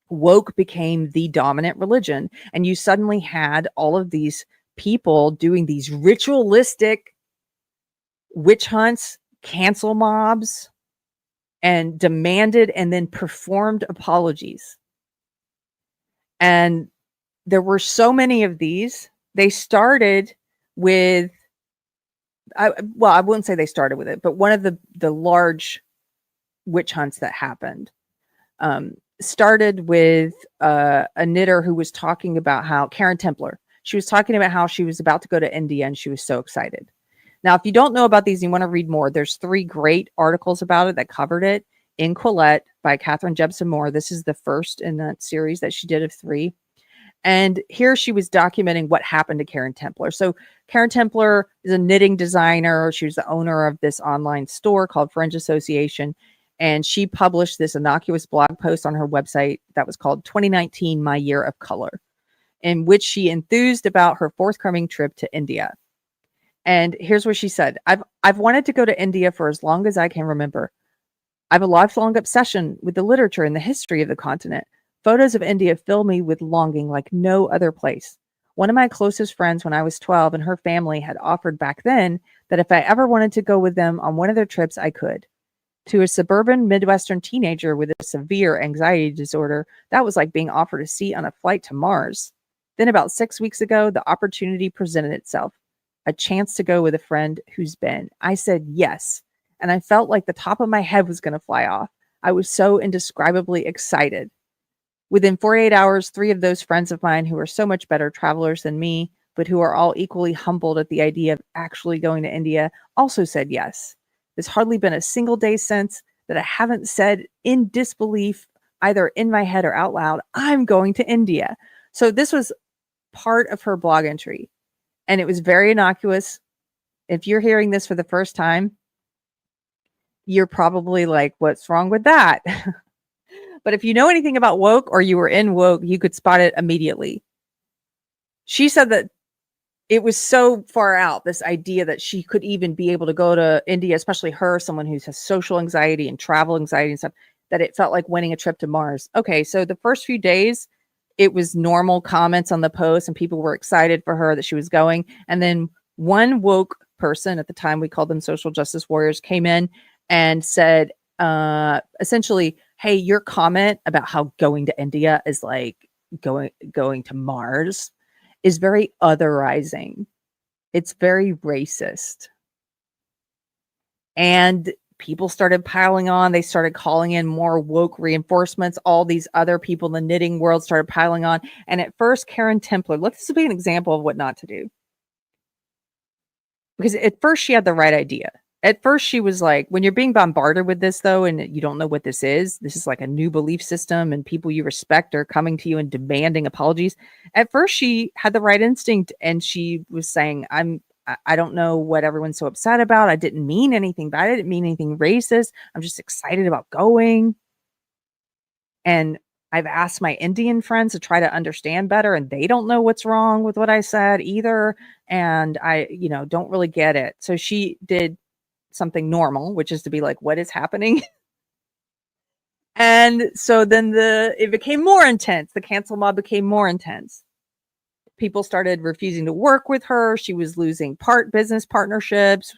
woke became the dominant religion. And you suddenly had all of these people doing these ritualistic witch hunts, cancel mobs, and demanded and then performed apologies. And there were so many of these. They started with, I wouldn't say they started with it, but one of the large witch hunts that happened started with a knitter who was talking about how, Karen Templer, she was talking about how she was about to go to India and she was so excited. Now, if you don't know about these and you want to read more, there's 3 great articles about it that covered it in Quillette by Catherine Jepson Moore. This is the first in that series that she did of 3. And here she was documenting what happened to Karen Templer. So Karen Templer is a knitting designer. She was the owner of this online store called Fringe Association. And she published this innocuous blog post on her website that was called 2019, My Year of Color, in which she enthused about her forthcoming trip to India. And here's what she said. I've wanted to go to India for as long as I can remember. I have a lifelong obsession with the literature and the history of the continent. Photos of India fill me with longing like no other place. One of my closest friends when I was 12 and her family had offered back then that if I ever wanted to go with them on one of their trips, I could. To a suburban Midwestern teenager with a severe anxiety disorder, that was like being offered a seat on a flight to Mars. Then about 6 weeks ago, the opportunity presented itself. A chance to go with a friend who's been. I said yes, and I felt like the top of my head was going to fly off. I was so indescribably excited. Within 48 hours, 3 of those friends of mine who are so much better travelers than me, but who are all equally humbled at the idea of actually going to India, also said yes. There's hardly been a single day since that I haven't said in disbelief, either in my head or out loud, I'm going to India. So this was part of her blog entry, and it was very innocuous. If you're hearing this for the first time, you're probably like, what's wrong with that? But if you know anything about woke or you were in woke, you could spot it immediately. She said that it was so far out, this idea that she could even be able to go to India, especially her, someone who has social anxiety and travel anxiety and stuff, that it felt like winning a trip to Mars. Okay, so the first few days, it was normal comments on the post and people were excited for her that she was going. And then one woke person, at the time we called them social justice warriors, came in and said, essentially, hey, your comment about how going to India is like going to Mars is very otherizing. It's very racist. And people started piling on. They started calling in more woke reinforcements. All these other people in the knitting world started piling on. And at first, Karen Templer, this will be an example of what not to do. Because at first she had the right idea. At first she was like, when you're being bombarded with this though, and you don't know what this is like a new belief system and people you respect are coming to you and demanding apologies. At first she had the right instinct and she was saying, I don't know what everyone's so upset about. I didn't mean anything bad. I didn't mean anything racist. I'm just excited about going. And I've asked my Indian friends to try to understand better, and they don't know what's wrong with what I said either. And I, don't really get it. So she did something normal, which is to be like, what is happening? And so then it became more intense. The cancel mob became more intense. People started refusing to work with her. She was losing business partnerships.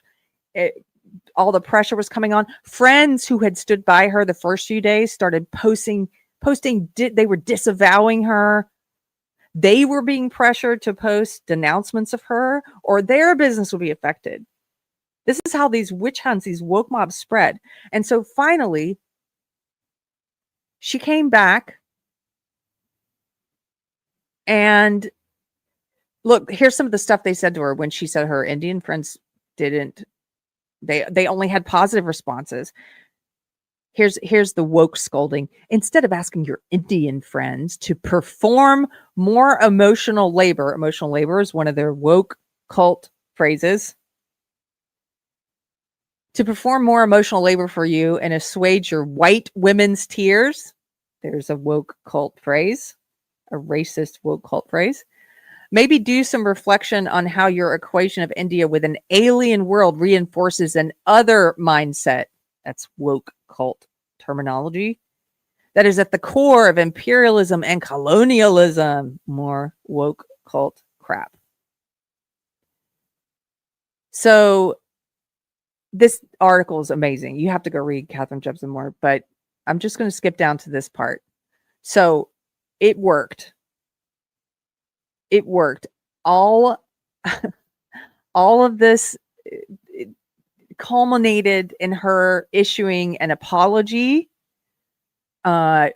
All the pressure was coming on. Friends who had stood by her the first few days started posting. They were disavowing her. They were being pressured to post denouncements of her, or their business would be affected. This is how these witch hunts, these woke mobs spread. And so finally, she came back. And look, here's some of the stuff they said to her when she said her Indian friends didn't. They only had positive responses. Here's the woke scolding. Instead of asking your Indian friends to perform more emotional labor is one of their woke cult phrases. To perform more emotional labor for you and assuage your white women's tears. There's a woke cult phrase, a racist woke cult phrase. Maybe do some reflection on how your equation of India with an alien world reinforces an other mindset. That's woke cult terminology. That is at the core of imperialism and colonialism. More woke cult crap. So this article is amazing. You have to go read Catherine Jepson more, but I'm just going to skip down to this part. So it worked. It worked. All of this culminated in her issuing an apology,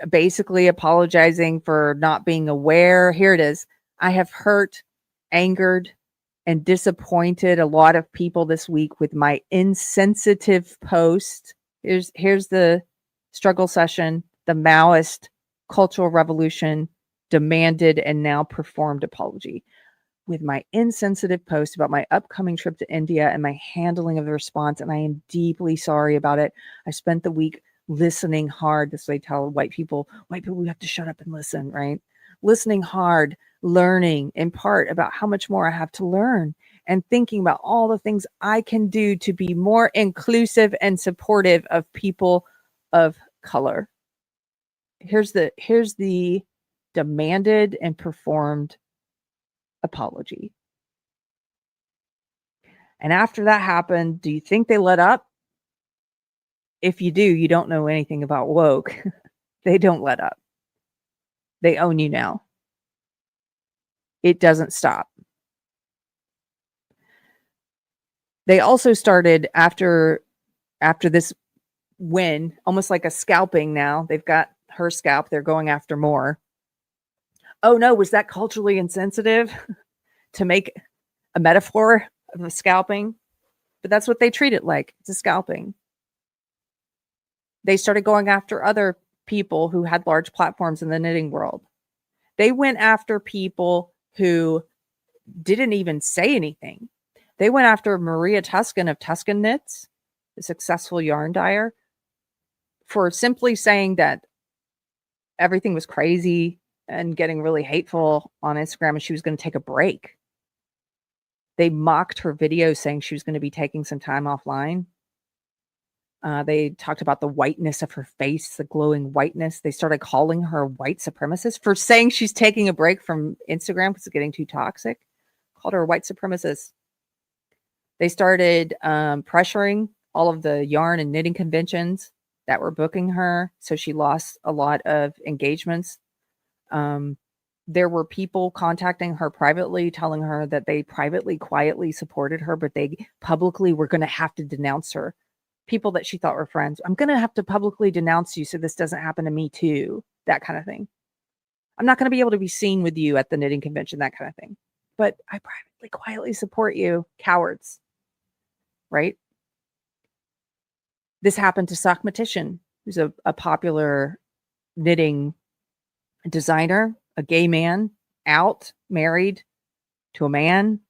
basically apologizing for not being aware. Here it is. I have hurt, angered, and disappointed a lot of people this week with my insensitive post. Here's the struggle session. The Maoist cultural revolution demanded and now performed apology. With my insensitive post about my upcoming trip to India and my handling of the response, and I am deeply sorry about it. I spent the week listening hard. This way, tell white people, we have to shut up and listen, right? Listening hard, learning in part about how much more I have to learn, and thinking about all the things I can do to be more inclusive and supportive of people of color. Here's the demanded and performed apology. And after that happened, do you think they let up? If you do, you don't know anything about woke. They don't let up. They own you now. It doesn't stop. They also started after this win, almost like a scalping now. They've got her scalp. They're going after more. Oh no, was that culturally insensitive to make a metaphor of a scalping? But that's what they treat it like. It's a scalping. They started going after other people who had large platforms in the knitting world. They went after people who didn't even say anything. They went after Maria Tuscan of Tuscan Knits, a successful yarn dyer, for simply saying that everything was crazy and getting really hateful on Instagram and she was going to take a break. They mocked her video saying she was going to be taking some time offline. They talked about the whiteness of her face, the glowing whiteness. They started calling her a white supremacist for saying she's taking a break from Instagram because it's getting too toxic. Called her a white supremacist. They started pressuring all of the yarn and knitting conventions that were booking her. So she lost a lot of engagements. There were people contacting her privately, telling her that they privately, quietly supported her, but they publicly were going to have to denounce her. People that she thought were friends. I'm going to have to publicly denounce you so this doesn't happen to me too. That kind of thing. I'm not going to be able to be seen with you at the knitting convention, that kind of thing. But I privately, quietly support you. Cowards. Right? This happened to Sakmatician, who's a popular knitting designer, a gay man, out, married to a man,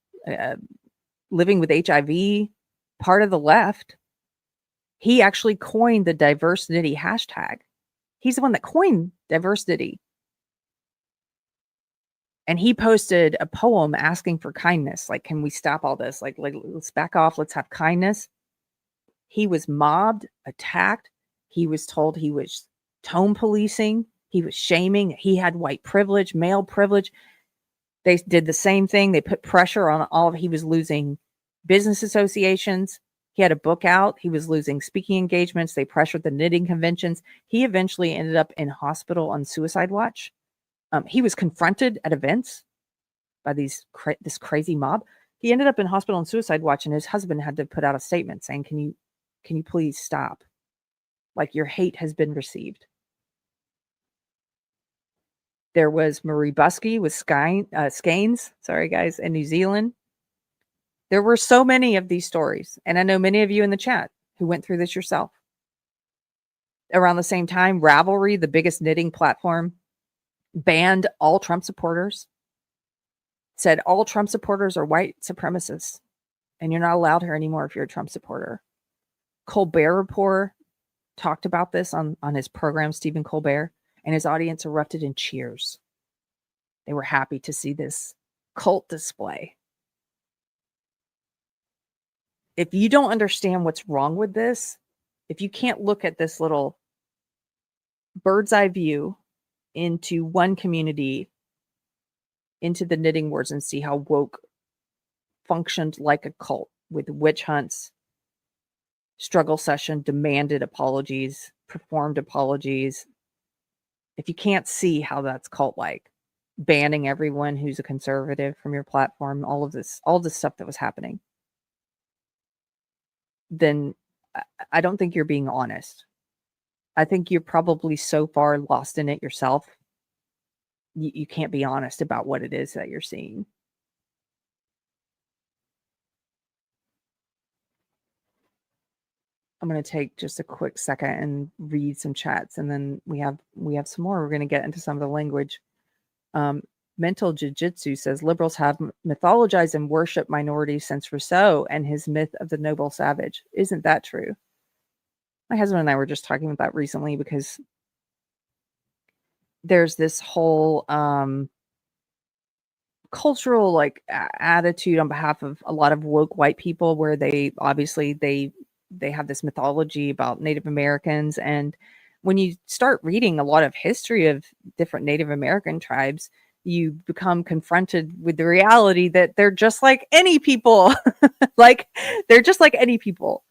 living with HIV, part of the left. He actually coined the diversity hashtag. He's the one that coined diversity. And he posted a poem asking for kindness. Like, can we stop all this? Like let's back off. Let's have kindness. He was mobbed, attacked. He was told he was tone policing. He was shaming. He had white privilege, male privilege. They did the same thing. They put pressure on all of, he was losing business associations. He had a book out. He was losing speaking engagements. They pressured the knitting conventions. He eventually ended up in hospital on suicide watch. He was confronted at events by this crazy mob. He ended up in hospital on suicide watch, and his husband had to put out a statement saying, "Can you please stop? Like, your hate has been received." There was Marie Buskey with Skeins, sorry guys, in New Zealand. There were so many of these stories, and I know many of you in the chat who went through this yourself. Around the same time, Ravelry, the biggest knitting platform, banned all Trump supporters, said all Trump supporters are white supremacists, and you're not allowed here anymore if you're a Trump supporter. Colbert Report talked about this on his program, Stephen Colbert, and his audience erupted in cheers. They were happy to see this cult display. If you don't understand what's wrong with this, if you can't look at this little bird's eye view into one community, into the knitting wars, and see how woke functioned like a cult with witch hunts, struggle session, demanded apologies, performed apologies. If you can't see how that's cult-like, banning everyone who's a conservative from your platform, all this stuff that was happening, then I don't think you're being honest. I think you're probably so far lost in it yourself. You can't be honest about what it is that you're seeing. I'm going to take just a quick second and read some chats, and then we have some more. We're going to get into some of the language. Mental Jiu-Jitsu says liberals have mythologized and worshipped minorities since Rousseau and his myth of the noble savage. Isn't that true? My husband and I were just talking about that recently, because there's this whole cultural attitude on behalf of a lot of woke white people where they obviously they have this mythology about Native Americans, and when you start reading a lot of history of different Native American tribes, you become confronted with the reality that they're just like any people. Like, they're just like any people.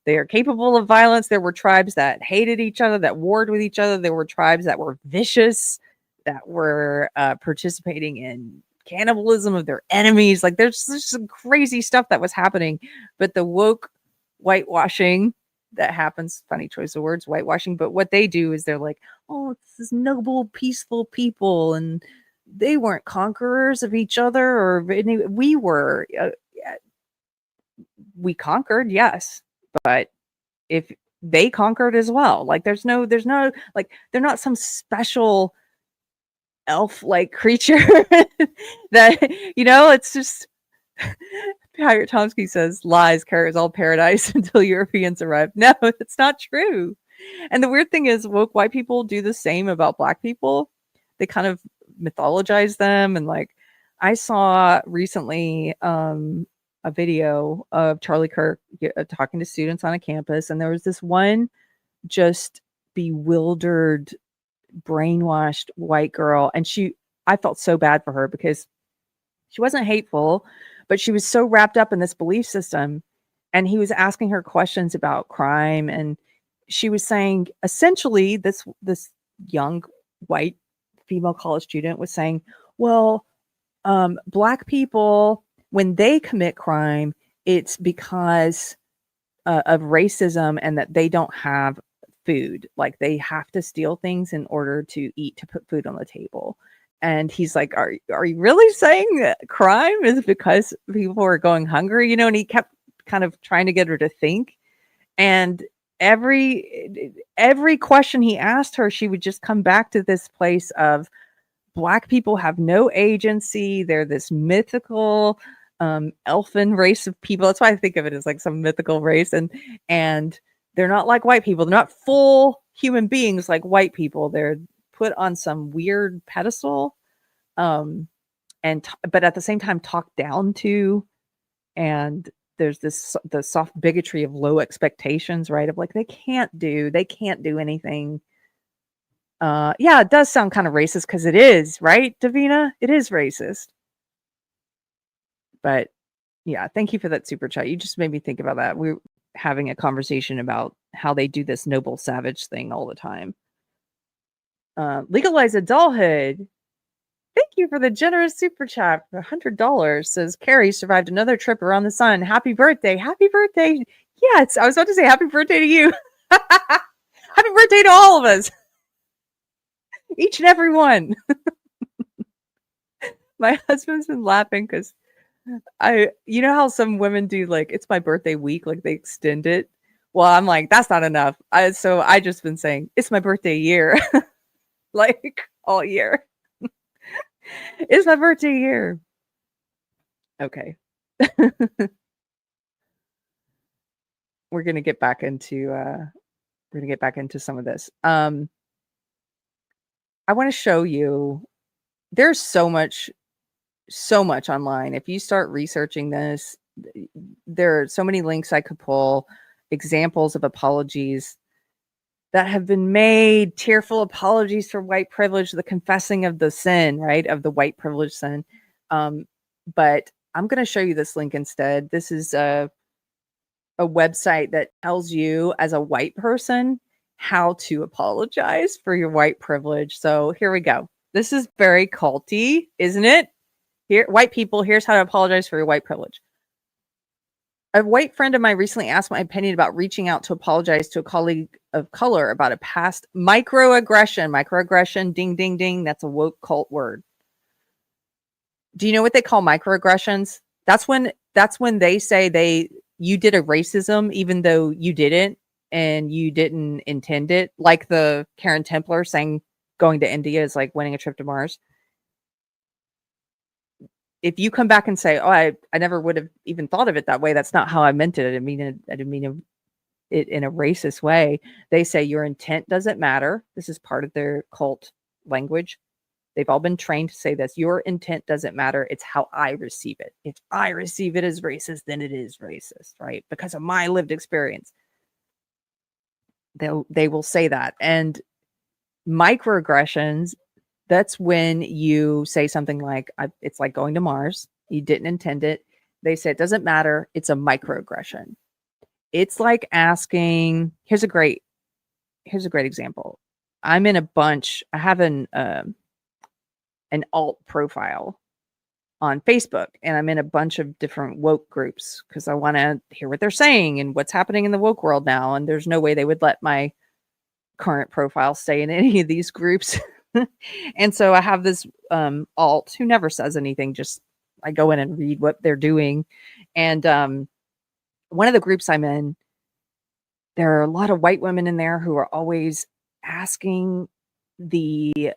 They are capable of violence. There were tribes that hated each other, that warred with each other. There were tribes that were vicious, that were participating in cannibalism of their enemies. Like, there's some crazy stuff that was happening. But the woke whitewashing that happens, funny choice of words, whitewashing, but what they do is they're like, oh, it's this noble, peaceful people, and they weren't conquerors of each other, or we were. We conquered, yes, but if they conquered as well, like there's no like, they're not some special elf-like creature that, it's just Pirate Tomsky says, lies, carrots, all paradise until Europeans arrive. No, it's not true. And the weird thing is, woke white people do the same about Black people. They kind of mythologize them. And like, I saw recently a video of Charlie Kirk talking to students on a campus, and there was this one just bewildered, brainwashed white girl, and I felt so bad for her because she wasn't hateful, but she was so wrapped up in this belief system. And he was asking her questions about crime, and she was saying, essentially, this young white female college student was saying, well, Black people, when they commit crime, it's because of racism, and that they don't have food. Like, they have to steal things in order to eat, to put food on the table. And he's like, are you really saying that crime is because people are going hungry? And he kept kind of trying to get her to think. And every question he asked her, she would just come back to this place of, Black people have no agency. They're this mythical elfin race of people. That's why I think of it as like some mythical race. And they're not like white people. They're not full human beings like white people. They're put on some weird pedestal, but at the same time talked down to. And there's the soft bigotry of low expectations, right? Of like, they can't do anything. Yeah, it does sound kind of racist, because it is, right, Davina? It is racist. But yeah, thank you for that super chat. You just made me think about that. We're having a conversation about how they do this noble savage thing all the time. Legalize adulthood. Thank you for the generous super chat for $100. Says Carrie survived another trip around the sun. Happy birthday. Happy birthday. Yes, I was about to say happy birthday to you. Happy birthday to all of us. Each and every one. My husband's been laughing because you know how some women do, like, it's my birthday week, like they extend it. Well, I'm like, that's not enough. So I just been saying, it's my birthday year. Like, all year. It's my birthday year. Okay. We're gonna get back into some of this. I want to show you, there's so much online. If you start researching this, there are so many links I could pull, examples of apologies that have been made, tearful apologies for white privilege, the confessing of the sin, right, of the white privilege sin. But I'm going to show you this link instead. This is a website that tells you, as a white person, how to apologize for your white privilege. So here we go. This is very culty, isn't it? Here, white people, here's how to apologize for your white privilege. A white friend of mine recently asked my opinion about reaching out to apologize to a colleague of color about a past microaggression. Microaggression, ding, ding, ding. That's a woke cult word. Do you know what they call microaggressions? That's when they say you did a racism even though you didn't, and you didn't intend it. Like the Karen Templar saying going to India is like winning a trip to Mars. If you come back and say, oh, I never would have even thought of it that way, that's not how I meant it. I didn't mean it in a racist way. They say your intent doesn't matter. This is part of their cult language. They've all been trained to say this. Your intent doesn't matter. It's how I receive it. If I receive it as racist, then it is racist, right? Because of my lived experience. They will say that. And microaggressions, that's when you say something like, it's like going to Mars. You didn't intend it. They say it doesn't matter. It's a microaggression. It's like asking, here's a great example. I'm in a bunch, I have an alt profile on Facebook, and I'm in a bunch of different woke groups because I want to hear what they're saying and what's happening in the woke world now. And there's no way they would let my current profile stay in any of these groups. And so I have this alt who never says anything, just I go in and read what they're doing. And one of the groups I'm in, there are a lot of white women in there who are always asking the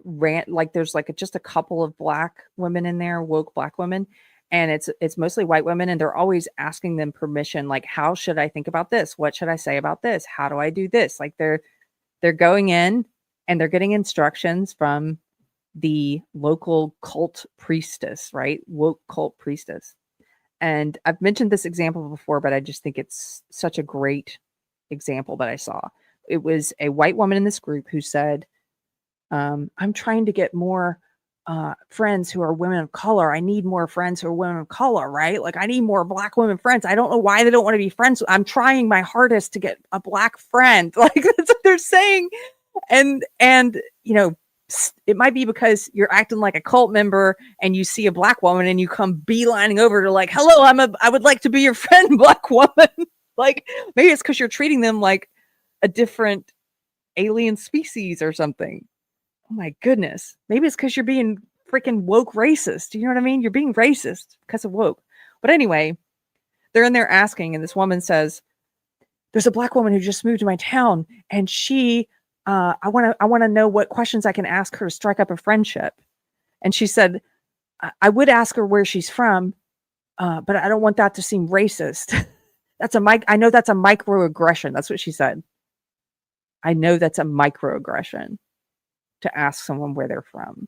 rant, like there's like just a couple of black women in there, woke black women, and it's mostly white women, and they're always asking them permission, like, how should I think about this? What should I say about this? How do I do this? Like they're going in and they're getting instructions from the local cult priestess, right? Woke cult priestess. And I've mentioned this example before, but I just think it's such a great example that I saw. It was a white woman in this group who said, I'm trying to get more friends who are women of color. I need more friends who are women of color, right? Like I need more black women friends. I don't know why they don't want to be friends. I'm trying my hardest to get a black friend. Like that's what they're saying. And you know, it might be because you're acting like a cult member and you see a black woman and you come beelining over to like, hello, I would like to be your friend, black woman. Like maybe it's because you're treating them like a different alien species or something. Oh my goodness. Maybe it's because you're being freaking woke racist. You know what I mean? You're being racist because of woke. But anyway, they're in there asking, and this woman says, there's a black woman who just moved to my town, and she, I want to know what questions I can ask her to strike up a friendship. And she said, I would ask her where she's from, but I don't want that to seem racist. I know that's a microaggression. That's what she said. I know that's a microaggression to ask someone where they're from,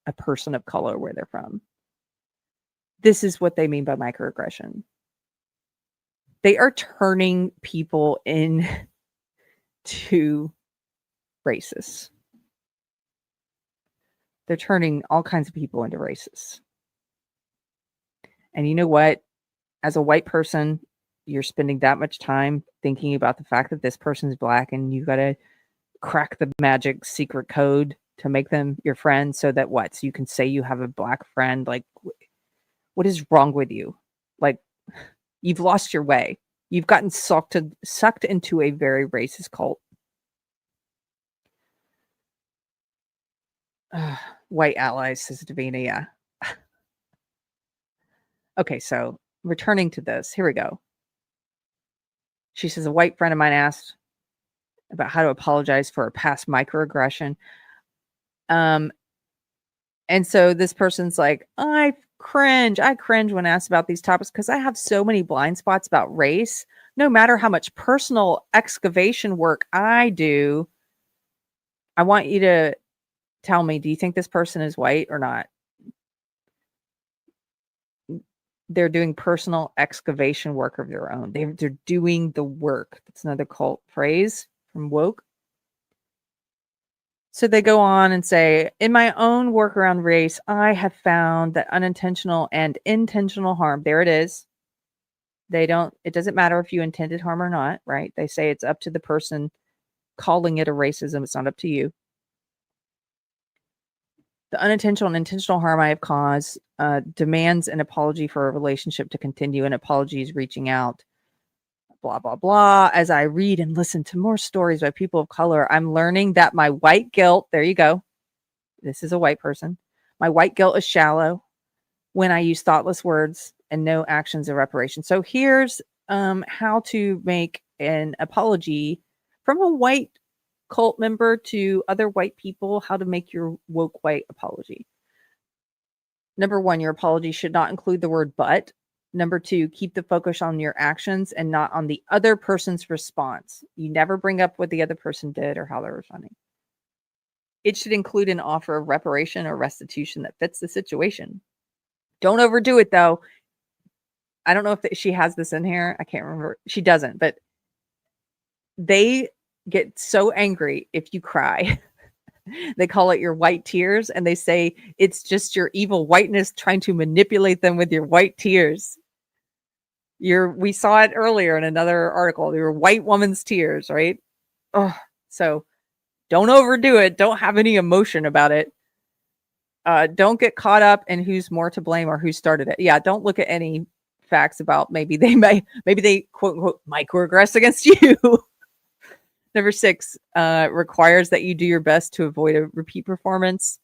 a person of color where they're from. This is what they mean by microaggression. They are turning people into racists. They're turning all kinds of people into racists. And you know what? As a white person, you're spending that much time thinking about the fact that this person's black, and you got to crack the magic secret code to make them your friend so that what? So you can say you have a black friend. Like, what is wrong with you? Like, you've lost your way. You've gotten sucked into a very racist cult. White allies, says Davina. Yeah. Okay, so returning to this, here we go. She says, a white friend of mine asked about how to apologize for a past microaggression. And so this person's like, I cringe when asked about these topics because I have so many blind spots about race. No matter how much personal excavation work I do, I want you to tell me, do you think this person is white or not? They're doing personal excavation work of their own. They're doing the work. That's another cult phrase from woke. So they go on and say, in my own work around race, I have found that unintentional and intentional harm, there it is. It doesn't matter if you intended harm or not, right? They say it's up to the person calling it a racism. It's not up to you. The unintentional and intentional harm I have caused demands an apology for a relationship to continue, and apologies reaching out, blah, blah, blah. As I read and listen to more stories by people of color, I'm learning that my white guilt, there you go. This is a white person. My white guilt is shallow when I use thoughtless words and no actions of reparation. So here's how to make an apology from a white cult member to other white people, how to make your woke white apology. Number one, your apology should not include the word but. Number two, keep the focus on your actions and not on the other person's response. You never bring up what the other person did or how they're responding. It should include an offer of reparation or restitution that fits the situation. Don't overdo it, though. I don't know if she has this in here. I can't remember. She doesn't, but they get so angry if you cry. They call it your white tears, and they say it's just your evil whiteness trying to manipulate them with your white tears. We saw it earlier in another article, your white woman's tears, right? Oh, so don't overdo it. Don't have any emotion about it. Don't get caught up in who's more to blame or who started it. Yeah, don't look at any facts about maybe they quote unquote microaggress against you. Number 6 requires that you do your best to avoid a repeat performance.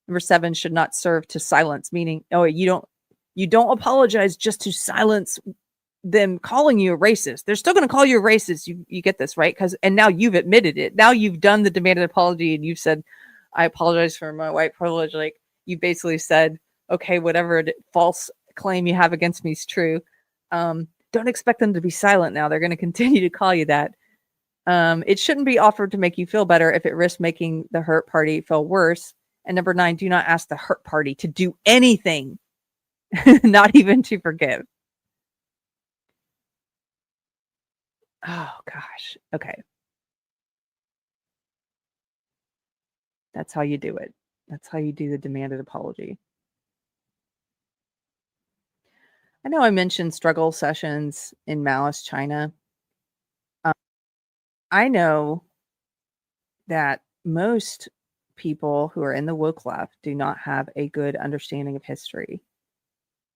Number 7 should not serve to silence, meaning you don't apologize just to silence them calling you a racist. They're still going to call you a racist. You get this, right? And now you've admitted it. Now you've done the demanded apology and you've said, I apologize for my white privilege. Like, you basically said, okay, whatever false claim you have against me is true. Don't expect them to be silent now. They're going to continue to call you that. It shouldn't be offered to make you feel better if it risks making the hurt party feel worse. And number 9, do not ask the hurt party to do anything, not even to forgive. Oh, gosh. Okay. That's how you do it. That's how you do the demanded apology. I know I mentioned struggle sessions in Maoist China. I know that most people who are in the woke left do not have a good understanding of history.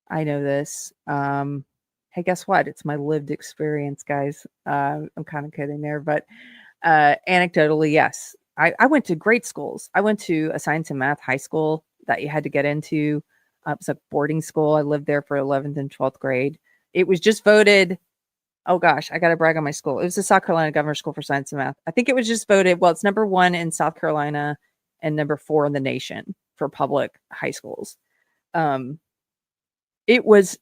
I know this. Hey, guess what? It's my lived experience, guys. I'm kind of kidding there, but anecdotally, yes. I went to great schools. I went to a science and math high school that you had to get into. It was a boarding school. I lived there for 11th and 12th grade. It was just voted. Oh gosh, I got to brag on my school. It was the South Carolina Governor School for Science and Math. I think it was just voted. Well, it's number 1 in South Carolina and number 4 in the nation for public high schools. It was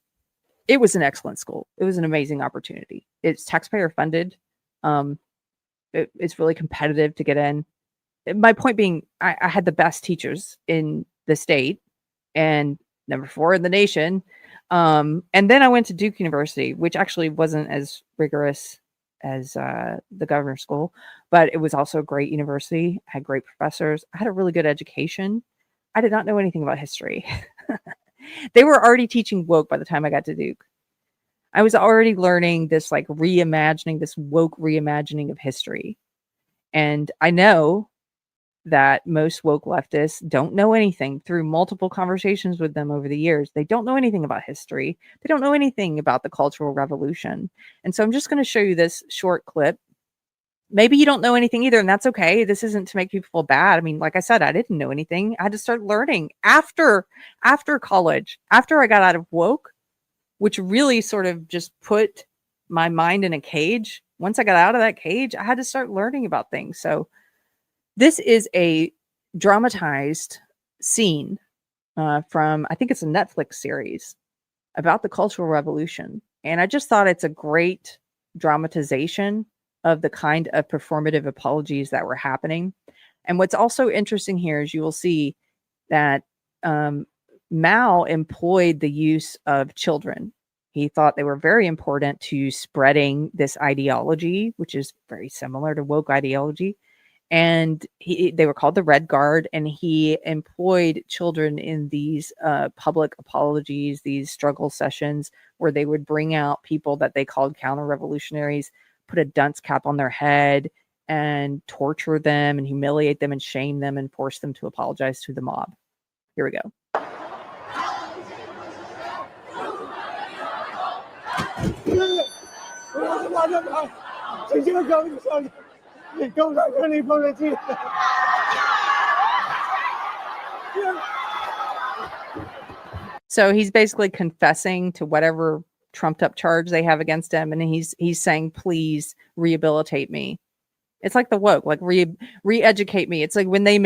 an excellent school. It was an amazing opportunity. It's taxpayer funded. It's really competitive to get in. My point being, I had the best teachers in the state and number 4 in the nation. And then I went to Duke University, which actually wasn't as rigorous as the governor's school, but it was also a great university. I had great professors. I had a really good education. I did not know anything about history. They were already teaching woke by the time I got to Duke. I was already learning this like reimagining, this woke reimagining of history. And I know that most woke leftists don't know anything. Through multiple conversations with them over the years, they don't know anything about history. They don't know anything about the Cultural Revolution. And so I'm just going to show you this short clip. Maybe you don't know anything either, and that's okay. This isn't to make people feel bad. I mean, like I said, I didn't know anything. I had to start learning after college, after I got out of woke, which really sort of just put my mind in a cage. Once I got out of that cage, I had to start learning about things. So this is a dramatized scene from, I think it's a Netflix series about the Cultural Revolution. And I just thought it's a great dramatization of the kind of performative apologies that were happening. And what's also interesting here is you will see that Mao employed the use of children. He thought they were very important to spreading this ideology, which is very similar to woke ideology. And they were called the Red Guard, and he employed children in these public apologies, these struggle sessions, where they would bring out people that they called counter-revolutionaries, put a dunce cap on their head, and torture them and humiliate them and shame them and force them to apologize to the mob. Here we go. So he's basically confessing to whatever trumped up charge they have against him, and he's saying, please rehabilitate me. It's like the woke, like re-educate me. It's like when they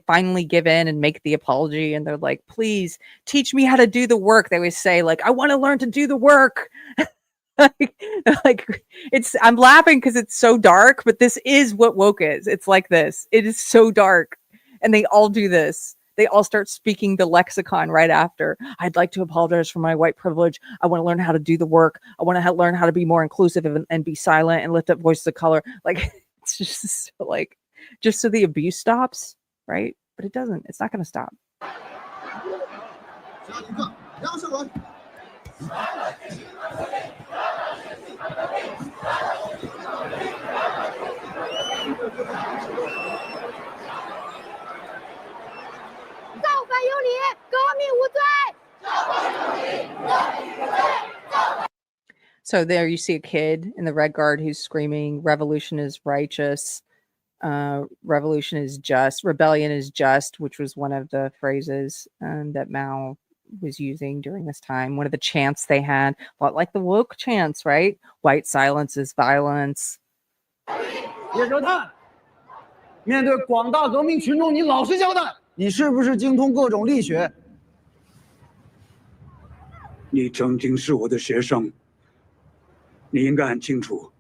finally give in and make the apology, and they're like, please teach me how to do the work. They always say, like, I want to learn to do the work. I'm laughing because it's so dark, but this is what woke is. It's like this. It is so dark, and they all do this. they all start speaking the lexicon right after. I'd like to apologize for my white privilege. I want to learn how to do the work. I want to learn how to be more inclusive and be silent and lift up voices of color. Like, it's just like, just so the abuse stops, right? But it doesn't. It's not going to stop. So there you see a kid in the red guard who's screaming, revolution is righteous, revolution is just, rebellion is just, which was one of the phrases that Mao was using during this time. One of the chants they had, a lot like the woke chants, right? White silence is violence. 叶哲泰，面对广大革命群众，你老实交代，你是不是精通各种力学？你曾经是我的学生，你应该很清楚。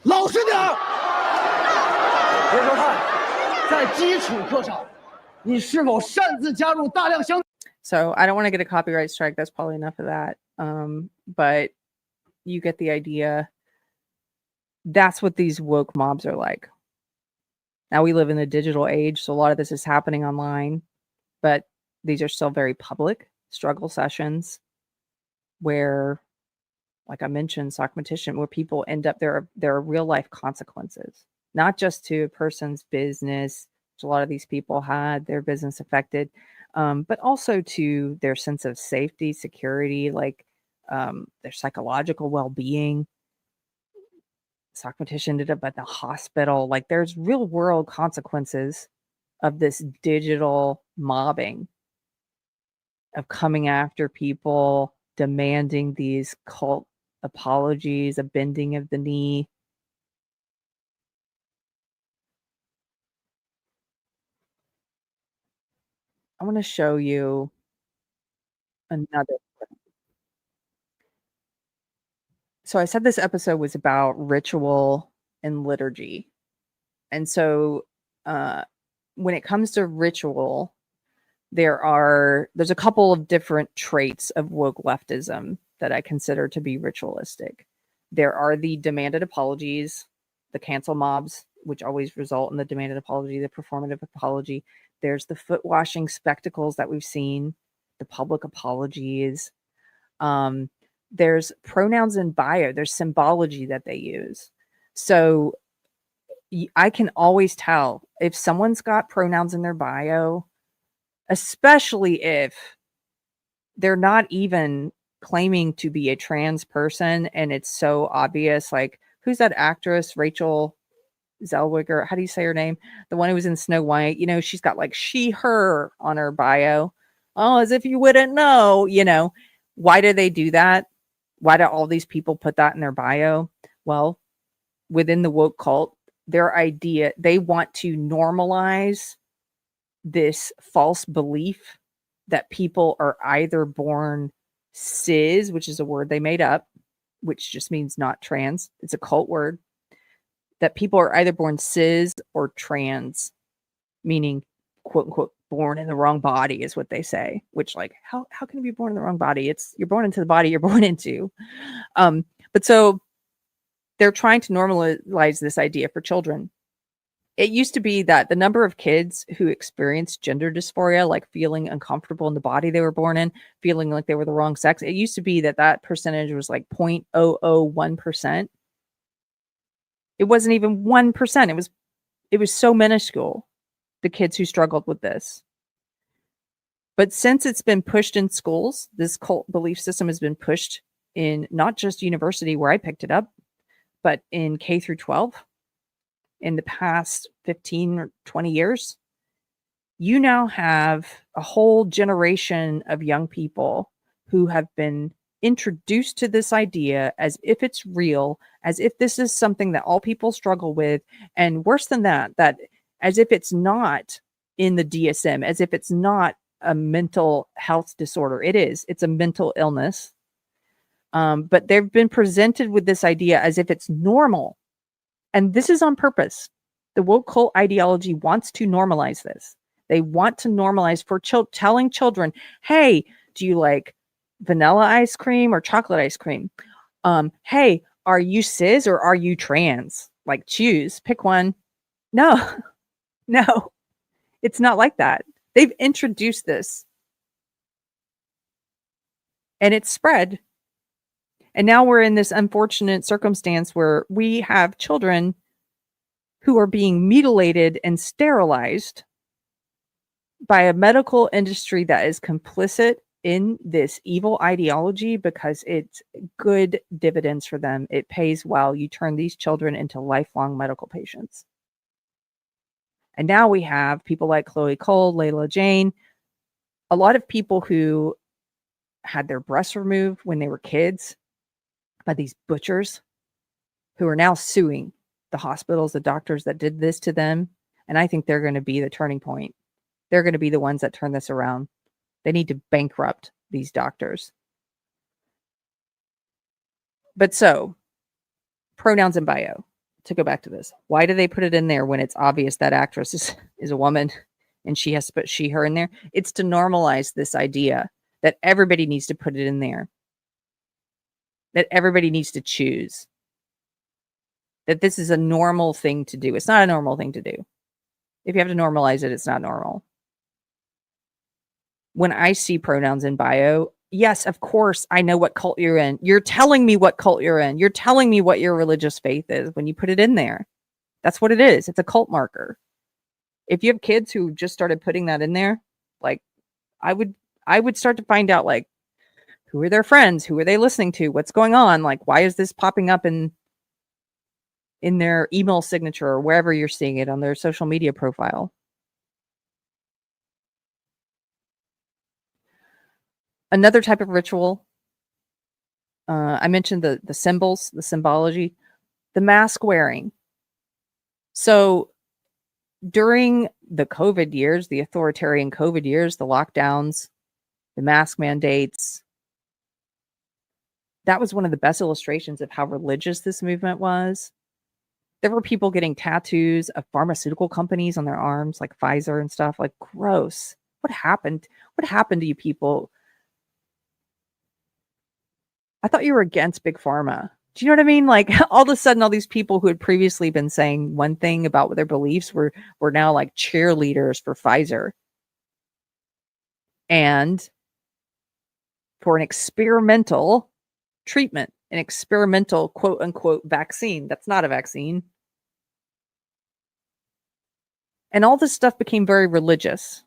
老实点儿！叶哲泰，在基础课上，你是否擅自加入大量相？ So I don't want to get a copyright strike. That's probably enough of that. But you get the idea. That's what these woke mobs are like. Now we live in the digital age, so a lot of this is happening online, but these are still very public struggle sessions where, like I mentioned, Sockmetition, where people end up, there are real life consequences, not just to a person's business, which a lot of these people had their business affected, but also to their sense of safety, security, like their psychological well-being. Sockmetition ended up at the hospital. Like, there's real world consequences of this digital mobbing, of coming after people, demanding these cult apologies, a bending of the knee. I want to show you another. So I said this episode was about ritual and liturgy. And so when it comes to ritual, there's a couple of different traits of woke leftism that I consider to be ritualistic. There are the demanded apologies, the cancel mobs, which always result in the demanded apology, the performative apology. There's the foot washing spectacles that we've seen, the public apologies. There's pronouns in bio. There's symbology that they use. So I can always tell if someone's got pronouns in their bio, especially if they're not even claiming to be a trans person and it's so obvious. Like, who's that actress, Rachel Zellweger? How do you say her name? The one who was in Snow White. You know, she's got like she, her on her bio. Oh, as if you wouldn't know, you know. Why do they do that? Why do all these people put that in their bio? Well, within the woke cult, their idea, they want to normalize this false belief that people are either born cis, which is a word they made up, which just means not trans. It's a cult word. That people are either born cis or trans, meaning, quote unquote, born in the wrong body is what they say, which, like, how can you be born in the wrong body? You're born into the body you're born into. But so they're trying to normalize this idea for children. It used to be that the number of kids who experienced gender dysphoria, like feeling uncomfortable in the body they were born in, feeling like they were the wrong sex, it used to be that percentage was like 0.001%. It wasn't even 1%. It was so minuscule, the kids who struggled with this. But since it's been pushed in schools, this cult belief system has been pushed in not just university where I picked it up, but in K through 12 in the past 15 or 20 years. You now have a whole generation of young people who have been introduced to this idea as if it's real, as if this is something that all people struggle with, and worse than that as if it's not in the DSM, as if it's not a mental health disorder. It's a mental illness. But they've been presented with this idea as if it's normal. And this is on purpose. The woke cult ideology wants to normalize this. They want to normalize for telling children, hey, do you like vanilla ice cream or chocolate ice cream? Hey, are you cis or are you trans? Like, choose, pick one. No, no, it's not like that. They've introduced this and it's spread. And now we're in this unfortunate circumstance where we have children who are being mutilated and sterilized by a medical industry that is complicit in this evil ideology because it's good dividends for them. It pays well. You turn these children into lifelong medical patients. And now we have people like Chloe Cole, Layla Jane, a lot of people who had their breasts removed when they were kids by these butchers who are now suing the hospitals, the doctors that did this to them. And I think they're going to be the turning point. They're going to be the ones that turn this around. They need to bankrupt these doctors. But so, pronouns in bio. To go back to this, why do they put it in there when it's obvious that actress is a woman and she has to put she, her in there? It's to normalize this idea that everybody needs to put it in there. That everybody needs to choose. That this is a normal thing to do. It's not a normal thing to do. If you have to normalize it, it's not normal. When I see pronouns in bio, yes, of course, I know what cult you're in. You're telling me what cult you're in. You're telling me what your religious faith is when you put it in there. That's what it is. It's a cult marker. If you have kids who just started putting that in there, like I would start to find out, like, who are their friends? Who are they listening to? What's going on? Like, why is this popping up in their email signature or wherever you're seeing it on their social media profile? Another type of ritual, I mentioned the symbols, the symbology, the mask wearing. So during the COVID years, the authoritarian COVID years, the lockdowns, the mask mandates, that was one of the best illustrations of how religious this movement was. There were people getting tattoos of pharmaceutical companies on their arms, like Pfizer and stuff. Like, gross. What happened? What happened to you people? I thought you were against Big Pharma. Do you know what I mean? Like, all of a sudden, all these people who had previously been saying one thing about their beliefs were now like cheerleaders for Pfizer. And for an experimental treatment, an experimental quote unquote vaccine. That's not a vaccine. And all this stuff became very religious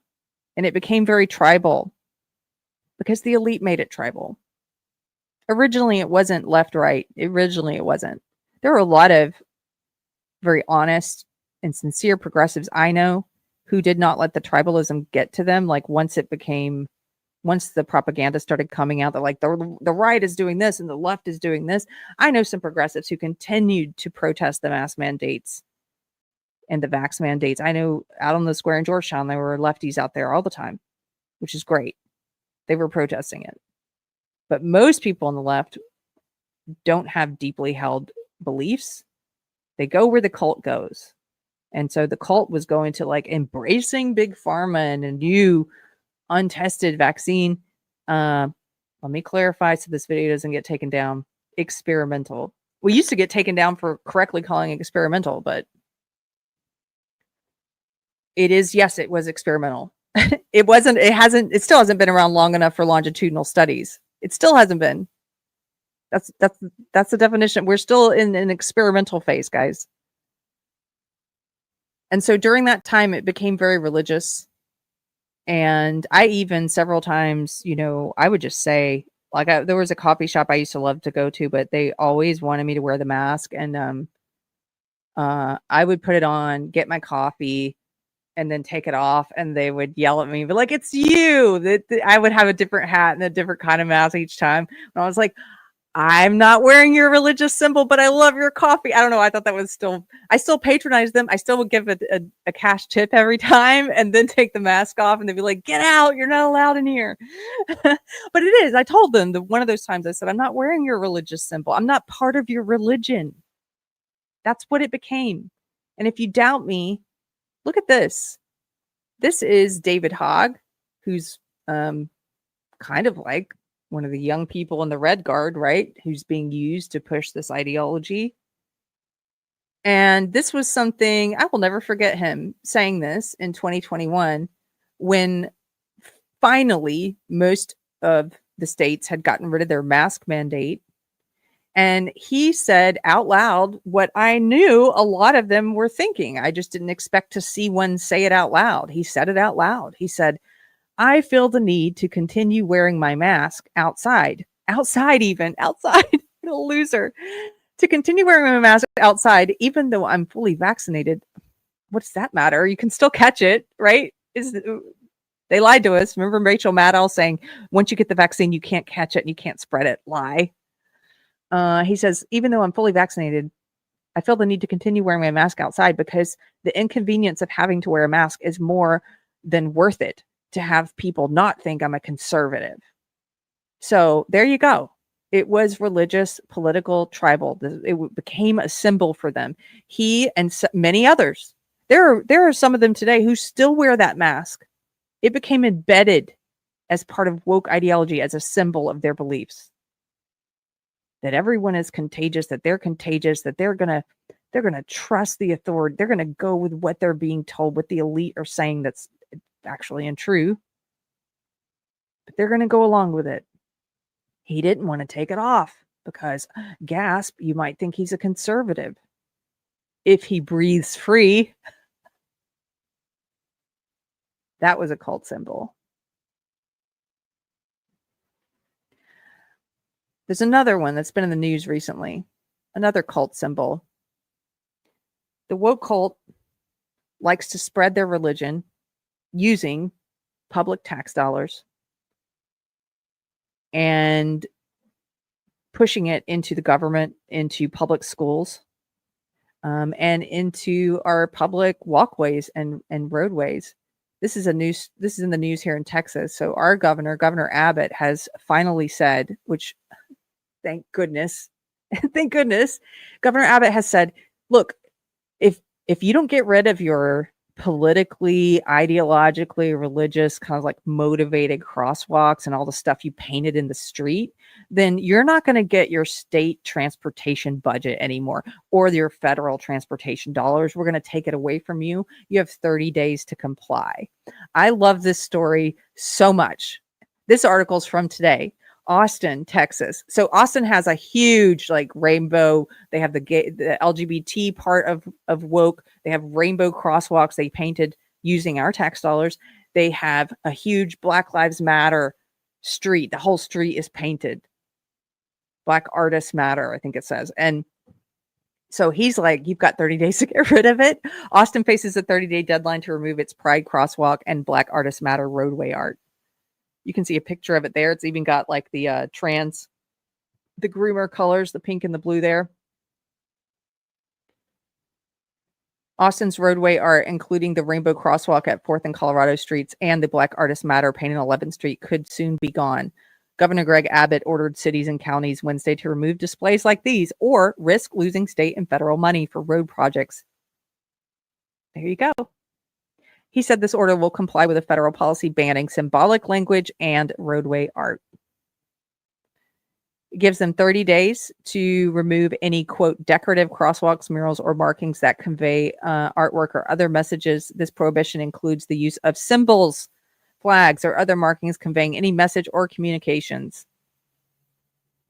and it became very tribal because the elite made it tribal. Originally, it wasn't left, right. Originally, it wasn't. There were a lot of very honest and sincere progressives I know who did not let the tribalism get to them. Like, once the propaganda started coming out that like the right is doing this and the left is doing this. I know some progressives who continued to protest the mask mandates and the vax mandates. I know out on the square in Georgetown, there were lefties out there all the time, which is great. They were protesting it. But most people on the left don't have deeply held beliefs. They go where the cult goes. And so the cult was going to like embracing Big Pharma and a new untested vaccine. Let me clarify so this video doesn't get taken down. Experimental. We used to get taken down for correctly calling it experimental, but it is, yes, it was experimental. It still hasn't been around long enough for longitudinal studies. It still hasn't been. That's the definition. We're still in an experimental phase, guys. And so during that time, it became very religious. And I even several times, I would just say, like, there was a coffee shop I used to love to go to, but they always wanted me to wear the mask. And I would put it on, get my coffee, and then take it off. And they would yell at me, but like, it's you. I would have a different hat and a different kind of mask each time. And I was like, I'm not wearing your religious symbol, but I love your coffee. I don't know. I thought that was I still patronize them. I still would give a cash tip every time and then take the mask off and they'd be like, get out. You're not allowed in here. But it is. I told them that one of those times I said, I'm not wearing your religious symbol. I'm not part of your religion. That's what it became. And if you doubt me, look at this. This is David Hogg, who's kind of like one of the young people in the Red Guard, right? Who's being used to push this ideology. And this was something I will never forget him saying this in 2021 when finally most of the states had gotten rid of their mask mandate. And he said out loud what I knew a lot of them were thinking. I just didn't expect to see one say it out loud. He said it out loud. He said, I feel the need to continue wearing my mask outside, even outside, what a loser, to continue wearing my mask outside, even though I'm fully vaccinated. What does that matter? You can still catch it, right? They lied to us. Remember Rachel Maddow saying, once you get the vaccine, you can't catch it and you can't spread it. Lie. He says, even though I'm fully vaccinated, I feel the need to continue wearing my mask outside because the inconvenience of having to wear a mask is more than worth it to have people not think I'm a conservative. So there you go. It was religious, political, tribal. It became a symbol for them. He and many others. There are some of them today who still wear that mask. It became embedded as part of woke ideology, as a symbol of their beliefs. That everyone is contagious, that they're contagious, that they're gonna trust the authority. They're gonna go with what they're being told, what the elite are saying that's actually untrue. But they're gonna go along with it. He didn't want to take it off because, gasp, you might think he's a conservative. If he breathes free. That was a cult symbol. There's another one that's been in the news recently. Another cult symbol. The woke cult likes to spread their religion using public tax dollars and pushing it into the government, into public schools, and into our public walkways and roadways. This is in the news here in Texas. So our Governor Abbott, has finally said, which thank goodness, Governor Abbott has said, look, if you don't get rid of your politically, ideologically, religious, kind of like motivated crosswalks and all the stuff you painted in the street, then you're not going to get your state transportation budget anymore or your federal transportation dollars. We're going to take it away from you. You have 30 days to comply. I love this story so much. This article's from today. Austin, Texas. So Austin has a huge like rainbow. They have the LGBT part of woke. They have rainbow crosswalks they painted using our tax dollars. They have a huge Black Lives Matter street. The whole street is painted. Black Artists Matter, I think it says. And so he's like, you've got 30 days to get rid of it. Austin faces a 30-day deadline to remove its Pride crosswalk and Black Artists Matter roadway art. You can see a picture of it there. It's even got like the the groomer colors, the pink and the blue there. Austin's roadway art, including the rainbow crosswalk at 4th and Colorado Streets and the Black Artists Matter painted on 11th Street, could soon be gone. Governor Greg Abbott ordered cities and counties Wednesday to remove displays like these or risk losing state and federal money for road projects. There you go. He said this order will comply with a federal policy banning symbolic language and roadway art. It gives them 30 days to remove any, quote, decorative crosswalks, murals, or markings that convey artwork or other messages. This prohibition includes the use of symbols, flags, or other markings conveying any message or communications.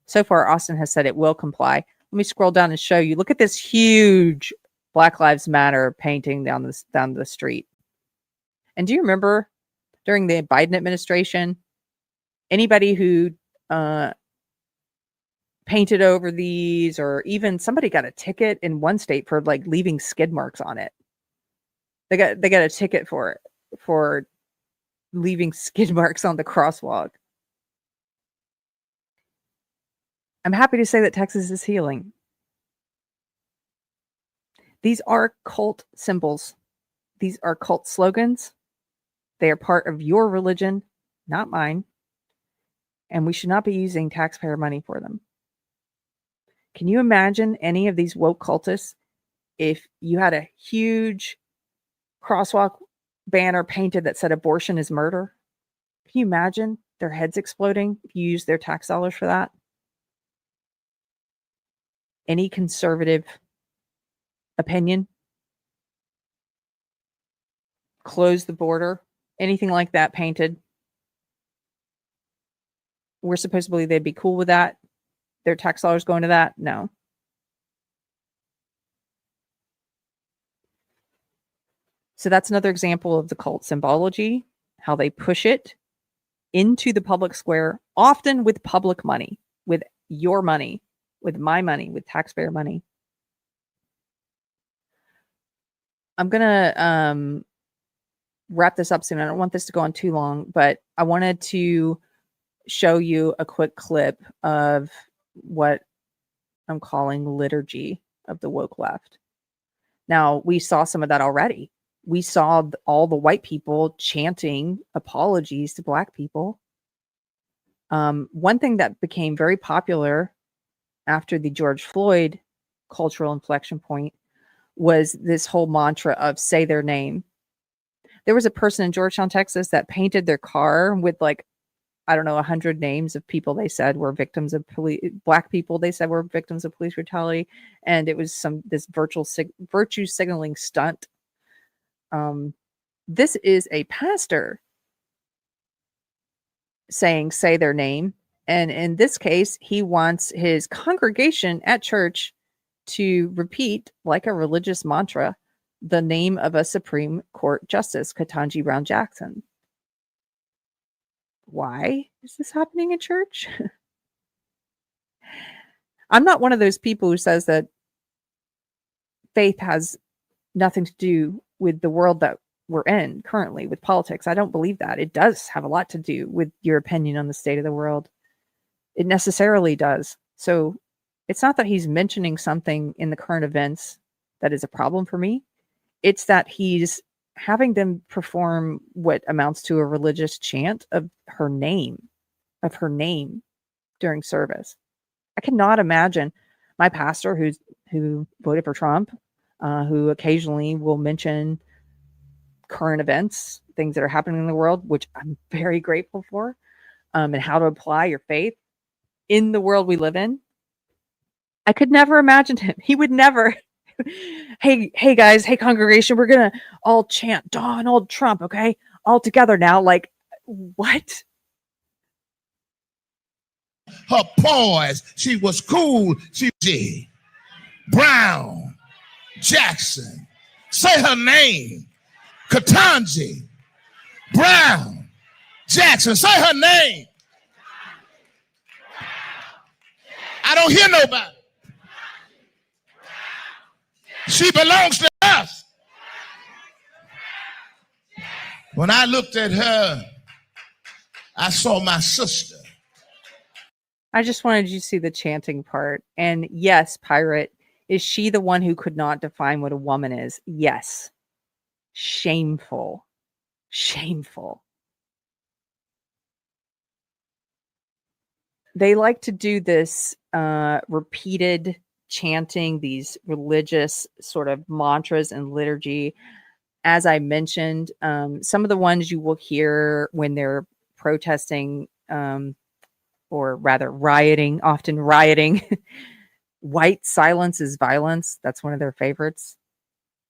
So far, Austin has said it will comply. Let me scroll down and show you. Look at this huge Black Lives Matter painting down the street. And do you remember during the Biden administration, anybody who painted over these, or even somebody got a ticket in one state for like leaving skid marks on it? They got a ticket for leaving skid marks on the crosswalk. I'm happy to say that Texas is healing. These are cult symbols. These are cult slogans. They are part of your religion, not mine. And we should not be using taxpayer money for them. Can you imagine any of these woke cultists if you had a huge crosswalk banner painted that said abortion is murder. Can you imagine their heads exploding if you use their tax dollars for that? Any conservative opinion, close the border, anything like that painted, we're supposed to believe they'd be cool with that. Their tax dollars going to that? No. So that's another example of the cult symbology, how they push it into the public square, often with public money, with your money, with my money, with taxpayer money. I'm going to wrap this up soon. I don't want this to go on too long, but I wanted to show you a quick clip of what I'm calling liturgy of the woke left. Now, we saw some of that already. We saw all the white people chanting apologies to black people. One thing that became very popular after the George Floyd cultural inflection point was this whole mantra of say their name. There was a person in Georgetown, Texas that painted their car with like, I don't know, 100 names of people they said were victims of black people they said were victims of police brutality. And it was this virtue signaling stunt. This is a pastor saying, say their name. And in this case, he wants his congregation at church to repeat, like a religious mantra, the name of a Supreme Court Justice, Ketanji Brown Jackson. Why is this happening in church? I'm not one of those people who says that faith has nothing to do with the world that we're in currently, with politics. I don't believe that. It does have a lot to do with your opinion on the state of the world. It necessarily does. So it's not that he's mentioning something in the current events that is a problem for me. It's that he's having them perform what amounts to a religious chant of her name during service. I cannot imagine my pastor who voted for Trump, who occasionally will mention current events, things that are happening in the world, which I'm very grateful for, and how to apply your faith in the world we live in. I could never imagine him. He would never. Hey guys, hey congregation, we're gonna all chant Donald Trump, okay? All together now. Like, what? Her poise, she was cool. She Brown Jackson. Say her name. Ketanji Brown Jackson. Say her name. I don't hear nobody. She belongs to us. When I looked at her, I saw my sister. I just wanted you to see the chanting part. And yes, Pirate, is she the one who could not define what a woman is? Yes. Shameful. Shameful. They like to do this repeated chanting, these religious sort of mantras and liturgy. As I mentioned, some of the ones you will hear when they're protesting, or rather rioting, often rioting. White silence is violence. That's one of their favorites.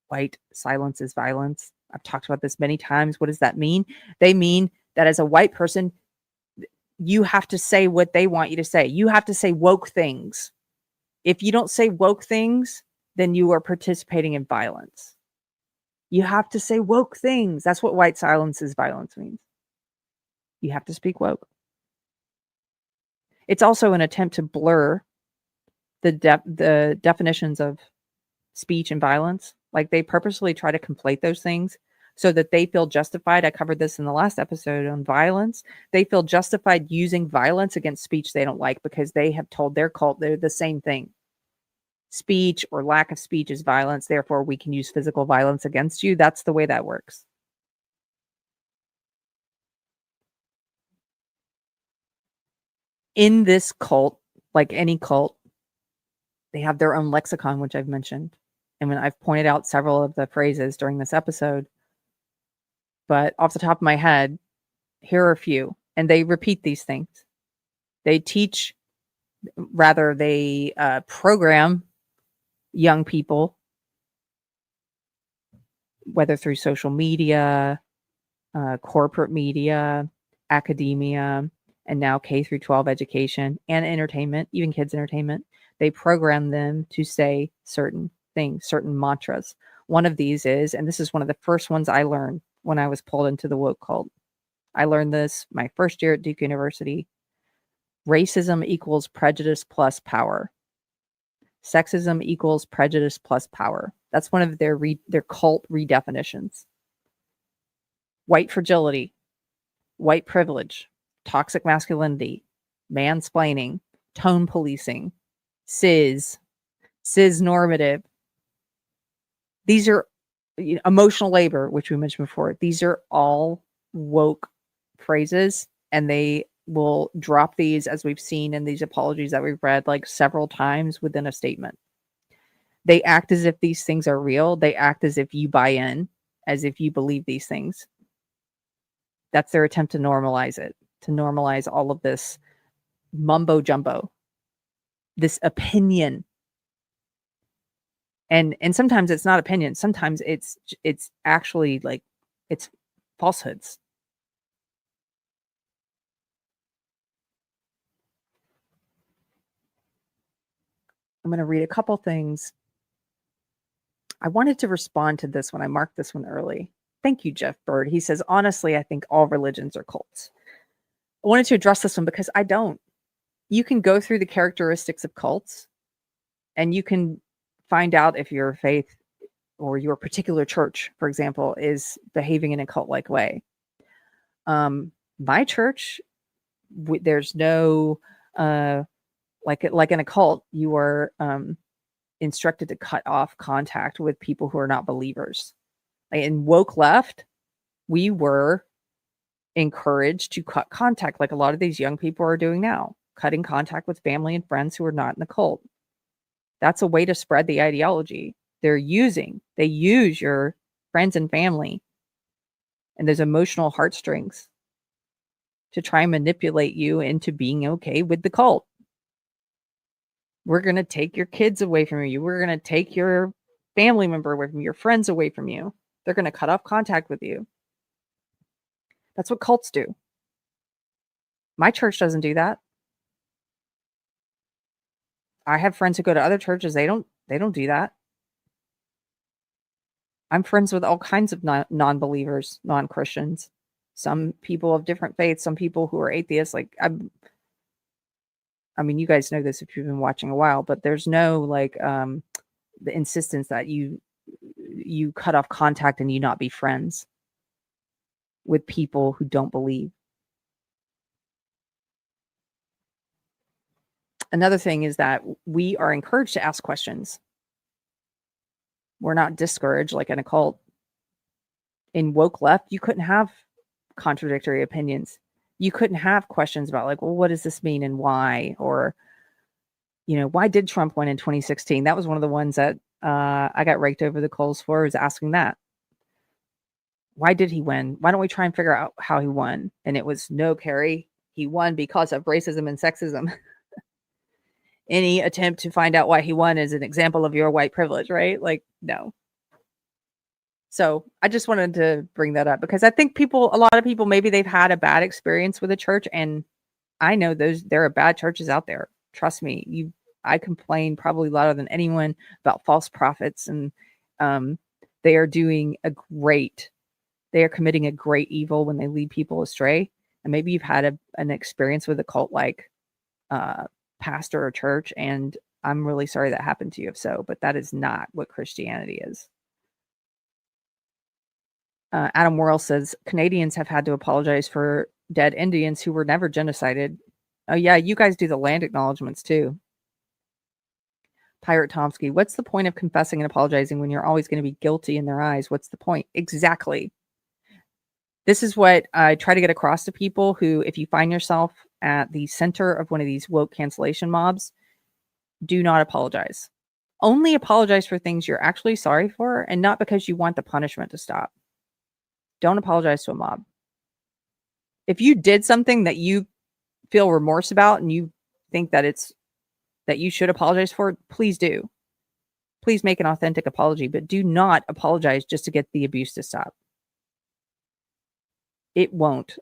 White silence is violence. I've talked about this many times. What does that mean? They mean that as a white person, you have to say what they want you to say. You have to say woke things. If you don't say woke things, then you are participating in violence. You have to say woke things. That's what white silence is violence means. You have to speak woke. It's also an attempt to blur the definitions of speech and violence. Like, they purposely try to conflate those things so that they feel justified. I covered this in the last episode on violence. They feel justified using violence against speech they don't like because they have told their cult they're the same thing. Speech or lack of speech is violence. Therefore, we can use physical violence against you. That's the way that works. In this cult, like any cult, they have their own lexicon, which I've mentioned. And when I've pointed out several of the phrases during this episode, but off the top of my head, here are a few. And they repeat these things. They teach, rather, they program young people, whether through social media, corporate media, academia, and now K through 12 education and entertainment, even kids entertainment. They program them to say certain things, certain mantras. One of these is, and this is one of the first ones I learned when I was pulled into the woke cult. I learned this my first year at Duke University. Racism equals prejudice plus power. Sexism equals prejudice plus power. That's one of their cult redefinitions. White fragility, white privilege, toxic masculinity, mansplaining, tone policing, cis normative. These are emotional labor, which we mentioned before. These are all woke phrases, and they will drop these, as we've seen in these apologies that we've read, like several times within a statement. They act as if these things are real. They act as if you buy in, as if you believe these things. That's their attempt to normalize it, to normalize all of this mumbo jumbo, this opinion. And sometimes it's not opinion. Sometimes it's actually like, it's falsehoods. I'm going to read a couple things. I wanted to respond to this when I marked this one early. Thank you, Jeff Bird. He says, honestly, I think all religions are cults. I wanted to address this one because I don't. You can go through the characteristics of cults and you can find out if your faith or your particular church, for example, is behaving in a cult-like way. My church, there's no, like in a cult, you are instructed to cut off contact with people who are not believers. Like in woke left, we were encouraged to cut contact, like a lot of these young people are doing now, cutting contact with family and friends who are not in the cult. That's a way to spread the ideology. They use your friends and family and those emotional heartstrings to try and manipulate you into being okay with the cult. We're going to take your kids away from you. We're going to take your family member away from you, your friends away from you. They're going to cut off contact with you. That's what cults do. My church doesn't do that. I have friends who go to other churches. They don't do that. I'm friends with all kinds of non-believers, non-Christians. Some people of different faiths, some people who are atheists. Like I mean, you guys know this if you've been watching a while, but there's no like the insistence that you cut off contact and you not be friends with people who don't believe. Another thing is that we are encouraged to ask questions. We're not discouraged like in a cult. In woke left, you couldn't have contradictory opinions. You couldn't have questions about like, well, what does this mean and why? Or, why did Trump win in 2016? That was one of the ones that I got raked over the coals for, was asking that. Why did he win? Why don't we try and figure out how he won? And it was, no, Carrie, he won because of racism and sexism. Any attempt to find out why he won is an example of your white privilege, right? Like, no. So I just wanted to bring that up because I think a lot of people, maybe they've had a bad experience with a church, and I know there are bad churches out there. Trust me, I complain probably louder than anyone about false prophets, and they are committing a great evil when they lead people astray. And maybe you've had an experience with a cult like pastor or church, and I'm really sorry that happened to you if so, but that is not what Christianity is. Adam Worrell says Canadians have had to apologize for dead Indians who were never genocided. Oh yeah, you guys do the land acknowledgements too. Pirate Tomsky, what's the point of confessing and apologizing when you're always going to be guilty in their eyes? What's the point? Exactly. This is what I try to get across to people who, if you find yourself at the center of one of these woke cancellation mobs, do not apologize. Only apologize for things you're actually sorry for and not because you want the punishment to stop. Don't apologize to a mob. If you did something that you feel remorse about and you think that you should apologize for, please do. Please make an authentic apology, but do not apologize just to get the abuse to stop. It won't.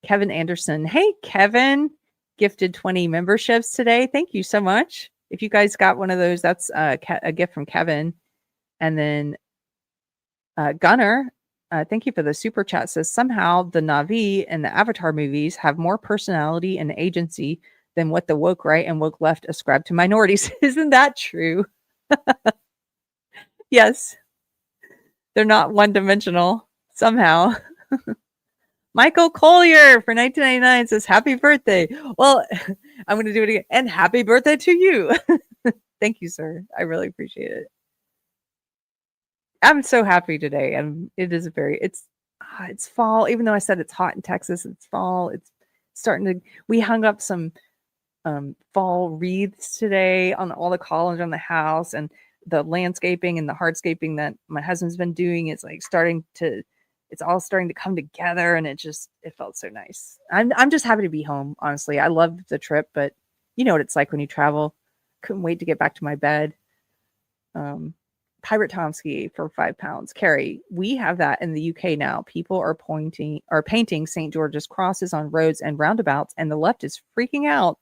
Kevin Anderson. Hey, Kevin. Gifted 20 memberships today. Thank you so much. If you guys got one of those, that's a gift from Kevin. And then Gunner, thank you for the super chat, says somehow the Na'vi and the Avatar movies have more personality and agency than what the woke right and woke left ascribe to minorities. Isn't that true? Yes. They're not one-dimensional somehow. Michael Collier for 1999 says, happy birthday. Well, I'm going to do it again. And happy birthday to you. Thank you, sir. I really appreciate it. I'm so happy today. And it's fall. Even though I said it's hot in Texas, it's fall. It's starting to, we hung up some fall wreaths today on all the columns on the house, and the landscaping and the hardscaping that my husband's been doing is like it's all starting to come together, and it felt so nice. I'm just happy to be home. Honestly, I loved the trip, but you know what it's like when you travel. Couldn't wait to get back to my bed. Pirate Tomsky for £5. Carrie, we have that in the UK now. People are painting St. George's crosses on roads and roundabouts, and the left is freaking out.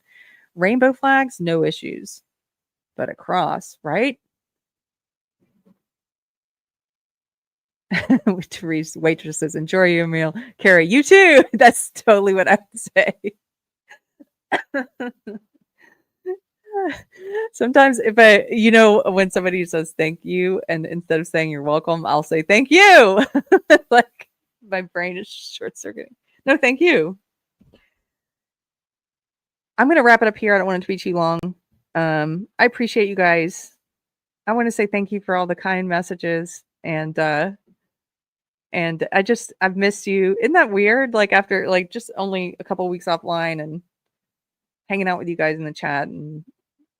Rainbow flags, no issues, but a cross, right? Therese waitress says, enjoy your meal. Carrie, you too. That's totally what I would say. Sometimes if when somebody says thank you, and instead of saying you're welcome, I'll say thank you. Like my brain is short circuiting. No, thank you. I'm going to wrap it up here. I don't want it to be too long. I appreciate you guys. I want to say thank you for all the kind messages, and I've missed you. Isn't that weird? Like after just only a couple weeks offline and hanging out with you guys in the chat and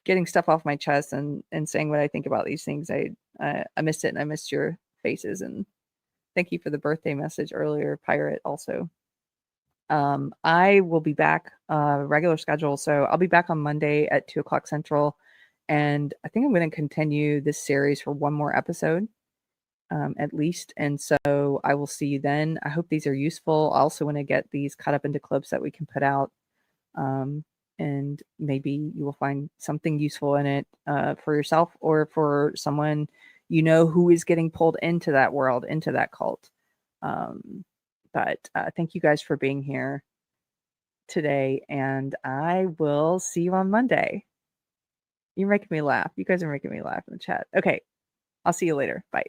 getting stuff off my chest and saying what I think about these things. I missed it, and I missed your faces. And thank you for the birthday message earlier, Pirate, also. I will be back regular schedule. So I'll be back on Monday at 2:00 Central. And I think I'm going to continue this series for one more episode, at least. And so I will see you then. I hope these are useful. I also want to get these cut up into clips that we can put out. And maybe you will find something useful in it for yourself or for someone who is getting pulled into that world, into that cult. But thank you guys for being here today, and I will see you on Monday. You're making me laugh. You guys are making me laugh in the chat. Okay, I'll see you later. Bye.